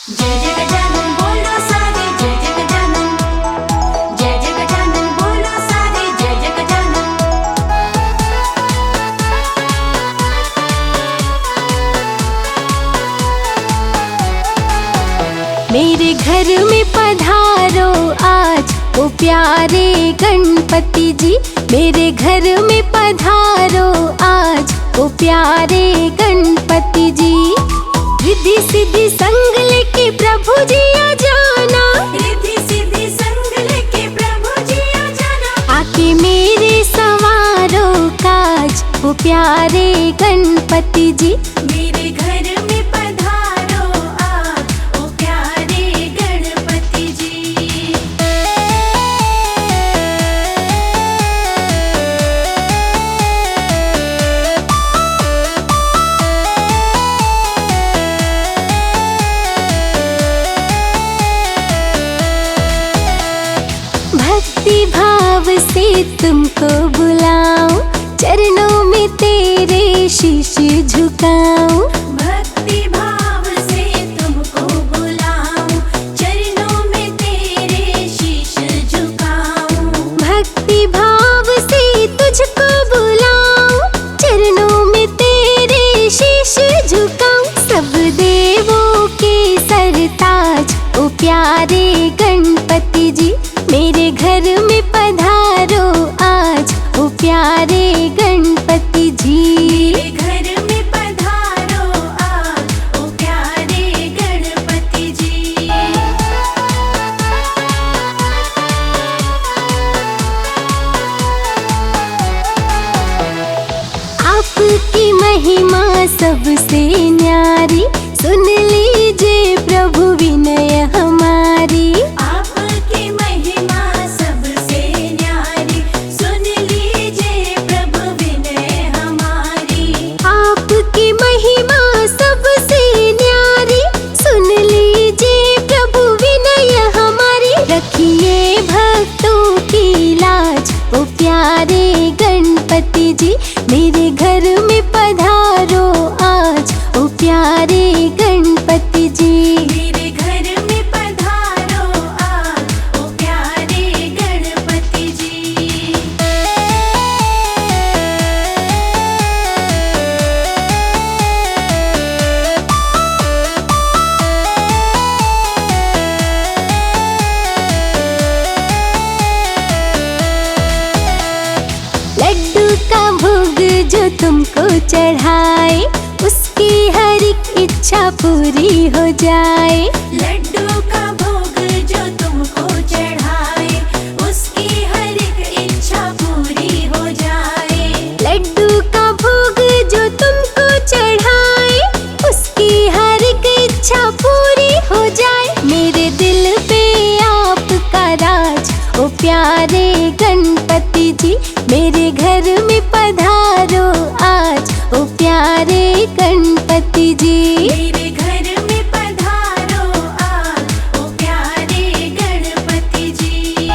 जय जय गजानन बोलो सारे जय जय गजानन, जय जय गजानन बोलो सारे जय जय गजानन। मेरे घर में पधारो आज ओ प्यारे गणपति जी, मेरे घर में पधारो आज ओ प्यारे गणपति जी। रिद्धि सिद्धि संग लेके प्रभु जी आ जाना, रिद्धि सिद्धि संग लेके प्रभु जी आ जाना। आके मेरे सवारो काज ओ प्यारे गणपति जी, मेरे घर में पधारो आप ओ प्यारे गणपति जी। भक्ति भाव से तुमको बुलाऊं, चरणों में तेरे शीश झुकाऊं। भक्ति भाव से तुमको बुलाऊं, चरणों में तेरे शीश झुकाऊं। भक्ति भाव से तुझको बुलाऊं, चरणों में तेरे शीश झुकाऊं। सब देवों के सरताज ओ प्यारे गणपति जी, मेरे घर में पधारो आज ओ प्यारे गणपति जी। मेरे घर में पधारो आज ओ प्यारे गणपति जी। आपकी महिमा सबसे न्यारी, सुन लीजिए प्रभु विनय हमारी। आपकी महिमा सबसे न्यारी, सुन लीजिए प्रभु विनय हमारी। आपकी महिमा सबसे न्यारी, सुन लीजिए प्रभु विनय हमारी। रखिए भक्तों की लाज, ओ प्यारे गणपति जी, मेरे घर में पधारो आज, ओ प्यारे गणपति जी। मेरे घर में पधारो आज, ओ प्यारे गणपति जी। लड्डू का भोग जो तुमको चढ़ाए, उसकी हर एक इच्छा पूरी हो जाए। लड्डू का भोग जो तुमको चढ़ाए, उसकी हर एक इच्छा पूरी हो जाए। लड्डू का भोग जो तुमको चढ़ाए, उसकी हर एक इच्छा पूरी हो जाए। मेरे दिल पे आपका राज, ओ प्यारे गणपति जी, मेरे घर में पधारो आज, ओ प्यारे गणपति जी। मेरे घर में पधारो आज, ओ प्यारे गणपति जी।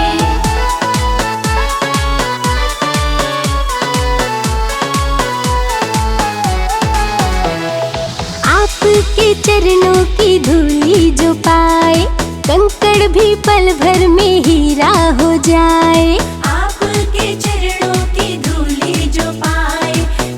आपके चरणों की धूली जो पाए, कंकड़ भी पल भर में हीरा हो जाए। आपके चरणों की धूली जो पाए,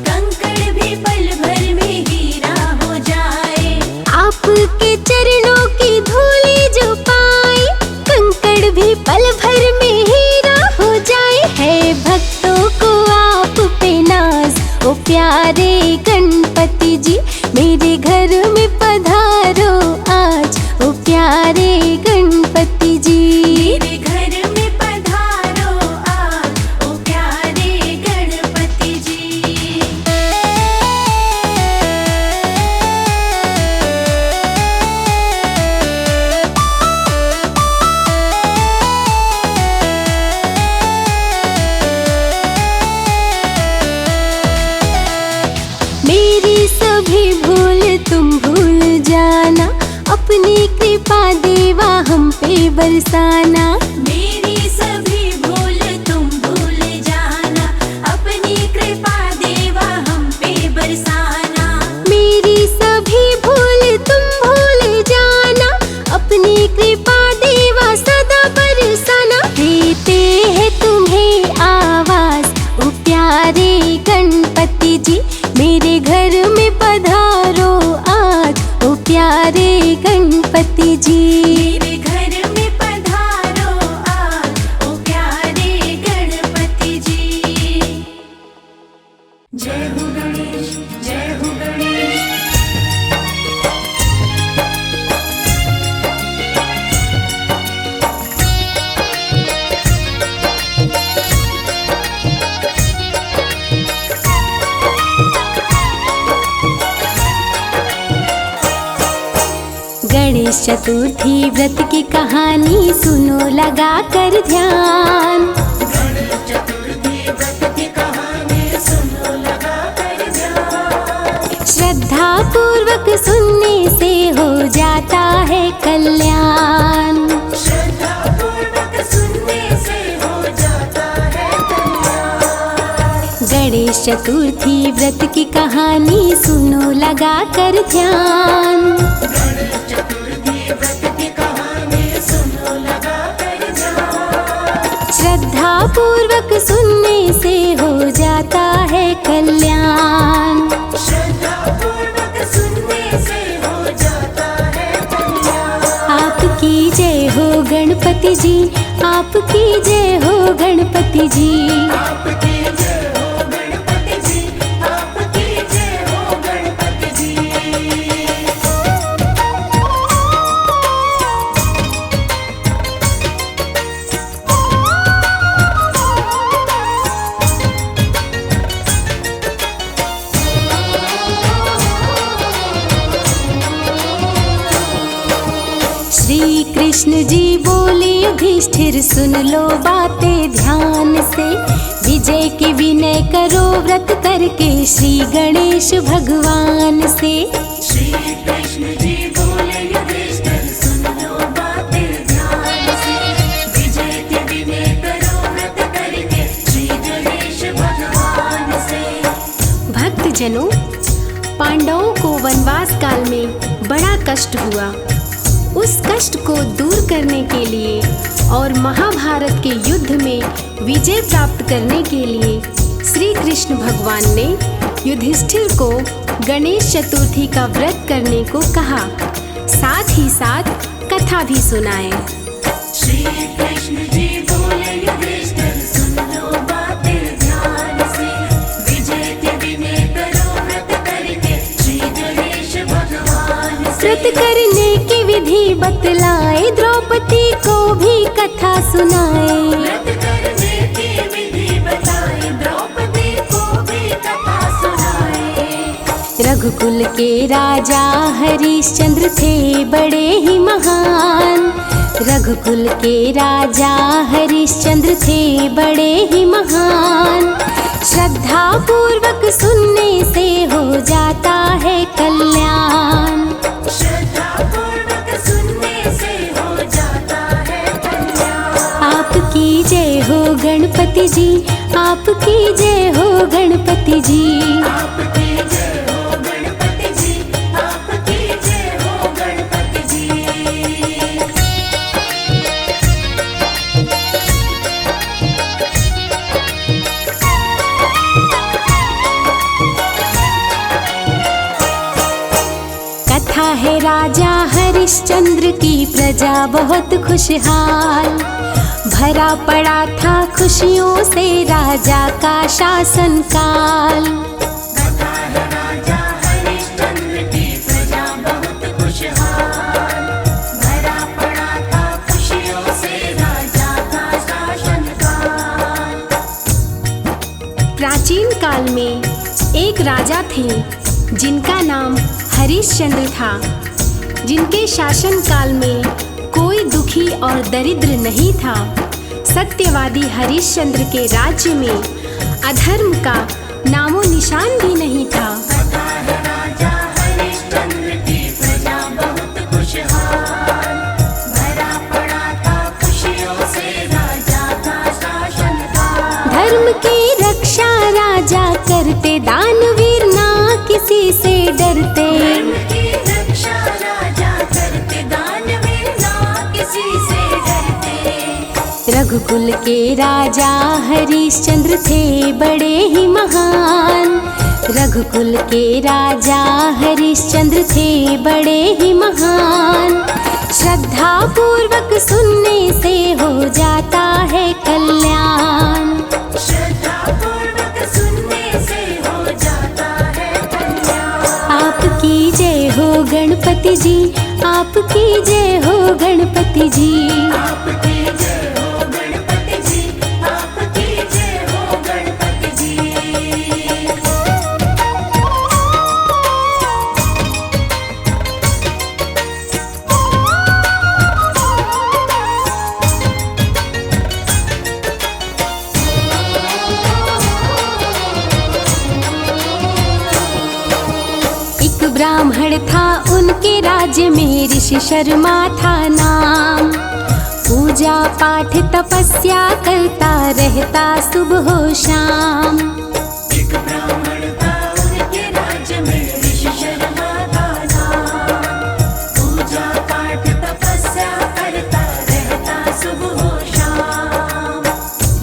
कंकड़ भी पल भर में हीरा हो जाए। आपके चरणों की धूली जो पाए, कंकड़ भी पल भर में हीरा हो जाए। है भक्तों को आप पे नाज, ओ प्यारे गणपति जी, मेरे घर में पधारो आज, ओ प्यारे गणपति जी। मेरे घर में पधारो आज, ओ प्यारे गणपति जी। मेरी सभी भूल तुम भूल जाना, अपनी कृपा देवा हम पे बरसाना। मेरी सभी भूल तुम भूल जाना, अपनी कृपा देवा हम पे बरसाना। मेरी सभी भूल तुम भूल जाना, अपनी कृपा देवा सदा बरसाना। देते हैं तुम्हें आवाज, ओ प्यारे गणपति जी, मेरे घर में पधारो आज, ओ प्यारे गणपति जी। मेरे घर में पधारो आज, ओ प्यारे गणपति जी। जय हो गणेश, जय हो गणेश। गणेश चतुर्थी व्रत की कहानी सुनो लगा कर ध्यान। गणेश चतुर्थी व्रत की कहानी सुनो लगा कर ध्यान। श्रद्धा पूर्वक सुनने से हो जाता है कल्याण। श्रद्धा पूर्वक सुनने से हो जाता है कल्याण। गणेश चतुर्थी व्रत की कहानी सुनो लगा कर ध्यान। गणेश चतुर्थी व्रत की कहानी सुनो लगा कर ध्यान। श्रद्धा पूर्वक सुनने से हो जाता है कल्याण। श्रद्धा पूर्वक सुनने से हो जाता है कल्याण। आपकी जय हो गणपति जी, आपकी जय हो गणपति जी। आपकी जय हो गणपति जी, आपकी जय हो गणपति जी। कृष्ण जी बोले युधिष्ठिर सुन लो बातें ध्यान से, विजय की विनय करो व्रत करके श्री गणेश भगवान से। श्री कृष्ण जी बोले युधिष्ठिर सुन लो बातें ध्यान से, विजय के विनय करो व्रत करके श्री गणेश भगवान से। भक्तजनों, पांडवों को वनवास काल में बड़ा कष्ट हुआ। उस कष्ट को दूर करने के लिए और महाभारत के युद्ध में विजय प्राप्त करने के लिए श्री कृष्ण भगवान ने युधिष्ठिर को गणेश चतुर्थी का व्रत करने को कहा, साथ ही साथ कथा भी सुनाए। श्री कृष्ण जी बोले युधिष्ठिर सुन लो बातें ध्यान से, विजय के विनय करो व्रत करके श्री गणेश भगवान से। व्रत करने की विधि बतलाए, द्रौपदी को भी कथा सुनाए। व्रत करने की विधि बताए, द्रौपदी को भी कथा सुनाए। रघुकुल के राजा हरिश्चंद्र थे बड़े ही महान, रघुकुल के राजा हरिश्चंद्र थे बड़े ही महान। श्रद्धा पूर्वक सुनने से हो जाता है कल्याण। श्रद्धा पूर्वक सुनने से हो जाता है कल्याण। आपकी जय हो गणपति जी, आपकी जय हो गणपति जी। आपकी जय हो गणपति जी, आपकी जय हो गणपति जी। कथा है राजा हरिश्चंद्र की, प्रजा बहुत खुशहाल। भरा पड़ा था खुशियों से राजा का शासन काल। कथा है राजा हरिश्चंद्र की, प्रजा बहुत खुशहाल। भरा पड़ा था खुशियों से राजा का शासन काल। प्राचीन काल में एक राजा थे जिनका नाम हरिश्चंद्र था, जिनके शासन काल में कोई दुखी और दरिद्र नहीं था। सत्यवादी हरिश्चंद्र के राज्य में अधर्म का नामो निशान भी नहीं था। कथा है राजा हरिश्चंद्र की, प्रजा बहुत खुशहाल। भरा पड़ा था खुशियों से राजा का शासन काल। धर्म की रक्षा राजा करते, दानवीर ना किसी से डरते। धर्म की रक्षा राजा करते, दानवीर ना किसी से डरते। रघुकुल के राजा हरिश्चंद्र थे बड़े ही महान, रघुकुल के राजा हरिश्चंद्र थे बड़े ही महान। श्रद्धा पूर्वक सुनने से हो जाता है कल्याण। श्रद्धा पूर्वक सुनने से हो जाता है कल्याण। आपकी जय हो गणपति जी, आपकी जय हो गणपति जी। आपकी जय हो गणपति जी, आपकी जय हो गणपति जी। एक ब्राह्मण था उनके राज्य में, ऋषि शर्मा था नाम। पूजा पाठ तपस्या करता रहता सुबह हो शाम। एक ब्राह्मण था उनके राज्य में, ऋषि शर्मा था नाम। पूजा पाठ तपस्या करता रहता सुबह हो शाम।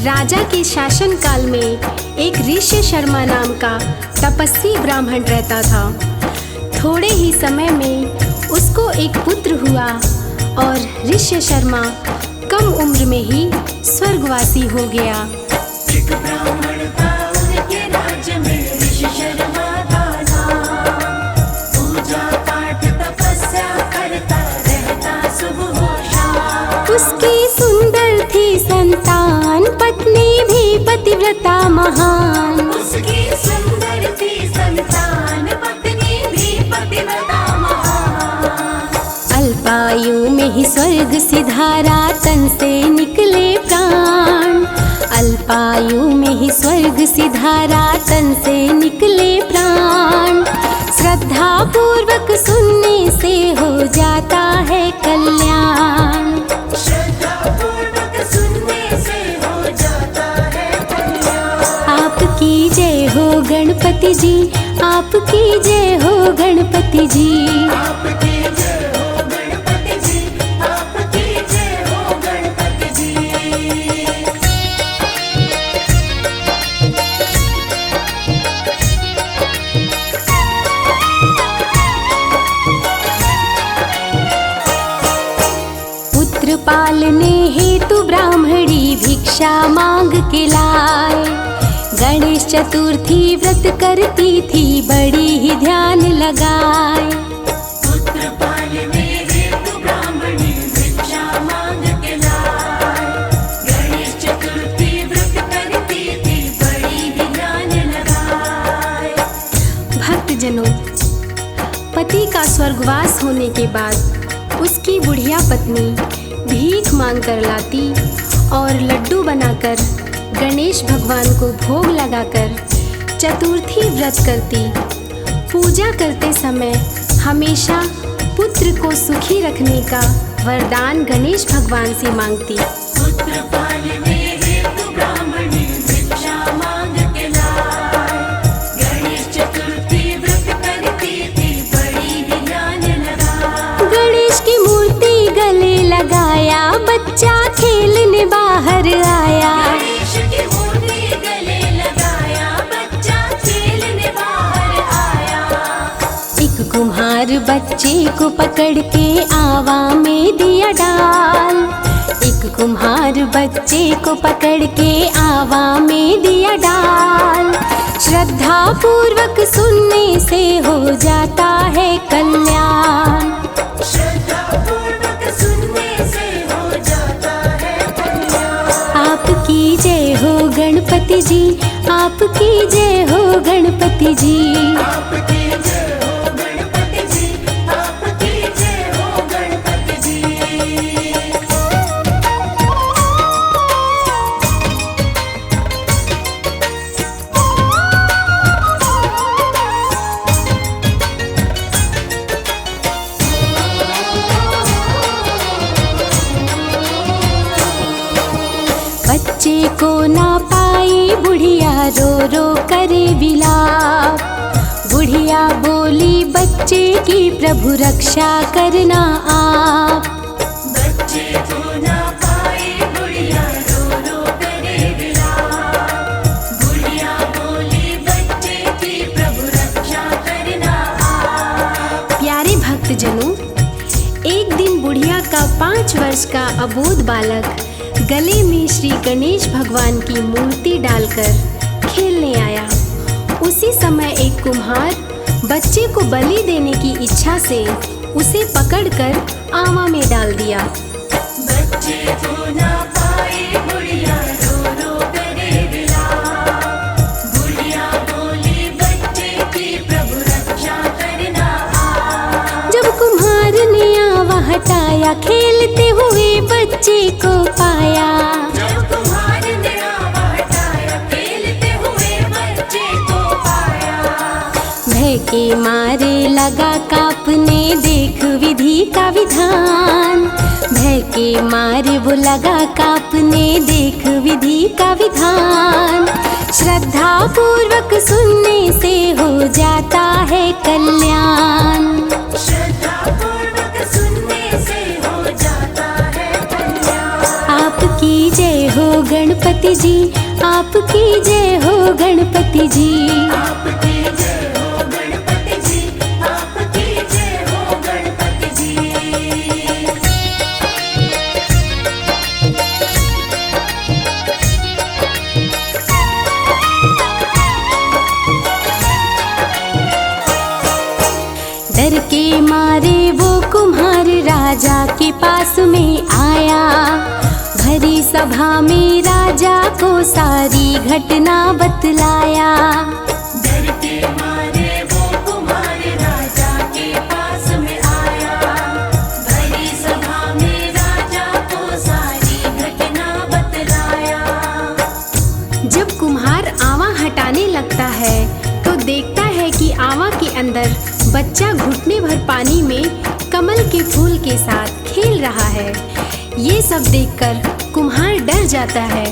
राजा के शासन काल में एक ऋषि शर्मा नाम का तपस्वी ब्राह्मण रहता था। थोड़े ही समय में उसको एक पुत्र हुआ और ऋषि शर्मा कम उम्र में ही स्वर्गवासी हो गया। एक ब्राह्मण था उनके राज्य में, ऋषि शर्मा था नाम। पूजा पाठ तपस्या करता रहता सुबह हो शाम। उसकी सुंदर थी संतान, पत्नी भी पतिव्रता महान। उसकी सुंदर थी संतान, पत्नी भी पतिव्रता महान। अल्पायु में ही स्वर्ग सिधारा, में ही स्वर्ग सिधारा, तन से निकले प्राण। श्रद्धा पूर्वक सुनने से हो जाता है कल्याण। श्रद्धा पूर्वक सुनने से हो जाता है कल्याण। आपकी जय हो गणपति जी, आपकी जय हो गणपति जी। आपकी जय हो गणपति जी, आपकी जय हो गणपति जी। पुत्र पालने हेतु ब्राह्मणी भिक्षा मांग के लाए। गणेश चतुर्थी व्रत करती थी, बड़ी ही ध्यान लगाए। पुत्र पालने हेतु ब्राह्मणी भिक्षा मांग के लाए। गणेश चतुर्थी व्रत करती थी, बड़ी ही ध्यान लगाए। भक्तजनों, पति का स्वर्गवास होने के बाद उसकी बुढ़िया पत्नी भीख मांग कर लाती और लड्डू बनाकर गणेश भगवान को भोग लगाकर चतुर्थी व्रत करती। पूजा करते समय हमेशा पुत्र को सुखी रखने का वरदान गणेश भगवान से मांगती। पुत्र पालने हेतु ब्राह्मणी भिक्षा मांग के लाए। गणेश चतुर्थी व्रत करती थी, बड़ी ही ध्यान लगाए। गणेश की मूर्ति गले लगाया, बच्चा खेलने बाहर आया। गणेश की मूर्ति गले लगाया, बच्चा खेलने बाहर आया। एक कुम्हार बच्चे को पकड़ के आवा में दिया डाल। एक कुम्हार बच्चे को पकड़ के आवा में दिया डाल। श्रद्धा पूर्वक सुनने से हो जाता है कल्याण। श्रद्धा पूर्वक सुनने से हो जाता है कल्याण। आपकी जय हो गणपति जी, आपकी जय हो गणपति जी। आपकी जय हो गणपति जी, आपकी जय हो गणपति जी। बच्चे को ना पाई बुढ़िया, रो रो करे विलाप। बुढ़िया बोली बच्चे की प्रभु रक्षा करना आप। बच्चे को ना पाई बुढ़िया, रो रो करे विलाप। बुढ़िया बोली बच्चे की प्रभु रक्षा करना आप। प्यारे भक्तजनों, एक दिन बुढ़िया का 5 वर्ष का अबोध बालक गले में श्री गणेश भगवान की मूर्ति डालकर खेलने आया। उसी समय एक कुम्हार बच्चे को बलि देने की इच्छा से उसे पकड़कर आवा में डाल दिया। बच्चे को ना पाई बुढ़िया, रो रो करे विलाप। बुढ़िया बोली बच्चे की प्रभु रक्षा करना आप। जब कुम्हार ने आवा हटाया, खेलते हुए बच्चे को पाया। जब कुम्हार ने आवा हटाया, खेलते हुए बच्चे को पाया। भय के मारे लगा कांपने, देख विधि का विधान। भय के मारे वो लगा कांपने, देख विधि का विधान। श्रद्धा पूर्वक सुनने से हो जाता है कल्याण। श्रद्धा पूर्वक सुनने से हो जाता है कल्याण। आपकी जय हो गणपति जी, आपकी जय हो गणपति जी। आपकी जय हो गणपति जी, आपकी जय हो गणपति जी। डर के मारे वो कुम्हार राजा के पास में आया। भरी सभा में राजा को सारी घटना बतलाया। डर के मारे वो कुम्हार राजा के पास में आया। भरी सभा में राजा को सारी घटना बतलाया। जब कुम्हार आवा हटाने लगता है तो देखता है कि आवा के अंदर बच्चा घुटने भर पानी में कमल के फूल के साथ खेल रहा है। ये सब देखकर कुम्हार डर जाता है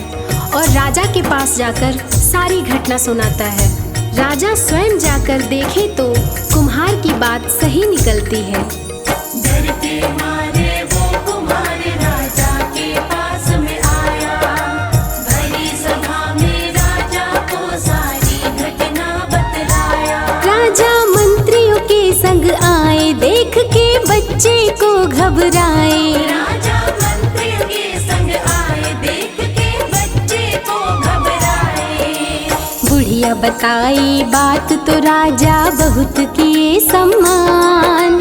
और राजा के पास जाकर सारी घटना सुनाता है। राजा स्वयं जाकर देखे तो कुम्हार की बात सही निकलती है। डर के मारे वो कुम्हार राजा के पास में आया, भरी सभा में राजा को सारी घटना बतलाया। राजा मंत्रियों के संग आए, देख के बच्चे को घबराए। राजा मंत्रियों के संग आए, देख के बच्चे को घबराए। बुढ़िया बताई बात तो राजा बहुत किए सम्मान।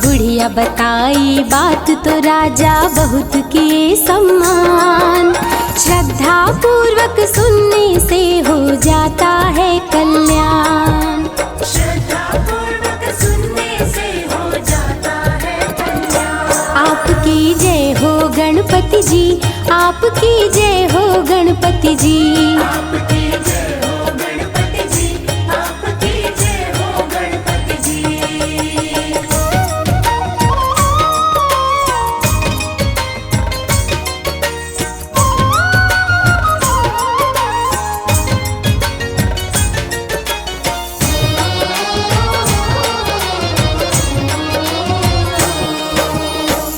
बुढ़िया बताई बात तो राजा बहुत किए सम्मान। श्रद्धा पूर्वक सुनने से हो जाता है कल्याण। श्रद्धा पूर्वक सुनने से हो जाता है कल्याण। आपकी जय हो गणपति जी, आपकी जय हो गणपति जी। आपकी जय हो गणपति जी, आपकी जय हो गणपति जी।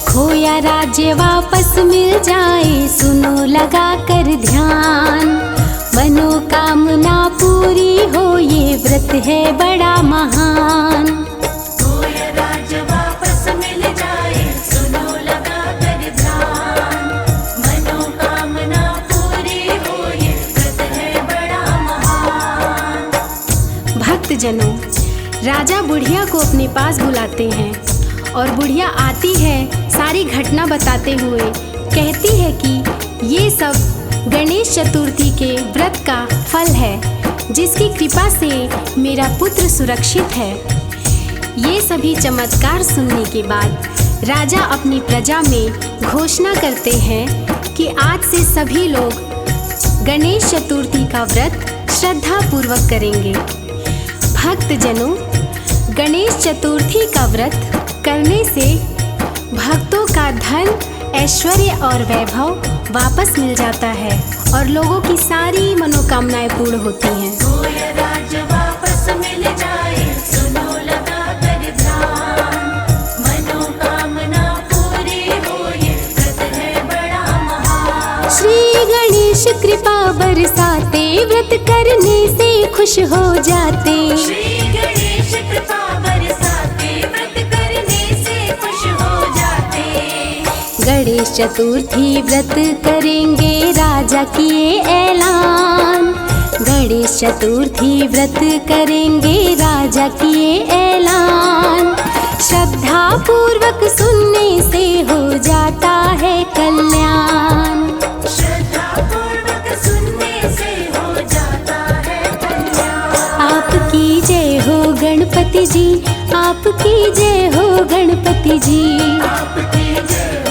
खोया राज्य वापस मिल जाए, सुनो लगा कर ध्यान। मनोकामना पूरी हो, ये व्रत है बड़ा महान। खोया राज्य वापस मिल जाए, सुनो लगा कर ध्यान। मनोकामना पूरी हो, ये व्रत है बड़ा महान। भक्तजनों, राजा बुढ़िया को अपने पास बुलाते हैं और बुढ़िया आती है सारी घटना बताते हुए कहती है कि ये सब गणेश चतुर्थी के व्रत का फल है, जिसकी कृपा से मेरा पुत्र सुरक्षित है। ये सभी चमत्कार सुनने के बाद राजा अपनी प्रजा में घोषणा करते हैं कि आज से सभी लोग गणेश चतुर्थी का व्रत श्रद्धा पूर्वक करेंगे। भक्तजनों, गणेश चतुर्थी का व्रत करने से भक्तों का धन, ऐश्वर्य और वैभव वापस मिल जाता है और लोगों की सारी मनोकामनाएं पूर्ण होती हैं। खोया राज्य वापस मिल जाए, सुनो लगा कर ध्यान। मनोकामना पूरी हो, ये व्रत है बड़ा महान। श्री गणेश कृपा बरसाते, व्रत करने से खुश हो जाते। श्री गणेश कृपा बरसाते, व्रत करने से खुश हो जाते। गणेश चतुर्थी व्रत करेंगे, राजा किए ऐलान। गणेश चतुर्थी व्रत करेंगे, राजा किए ऐलान। श्रद्धा पूर्वक सुनने से हो जाता है कल्याण। श्रद्धा पूर्वक सुनने से हो जाता है कल्याण। आपकी जय हो गणपति जी, आपकी जय हो गणपति जी। आपकी जय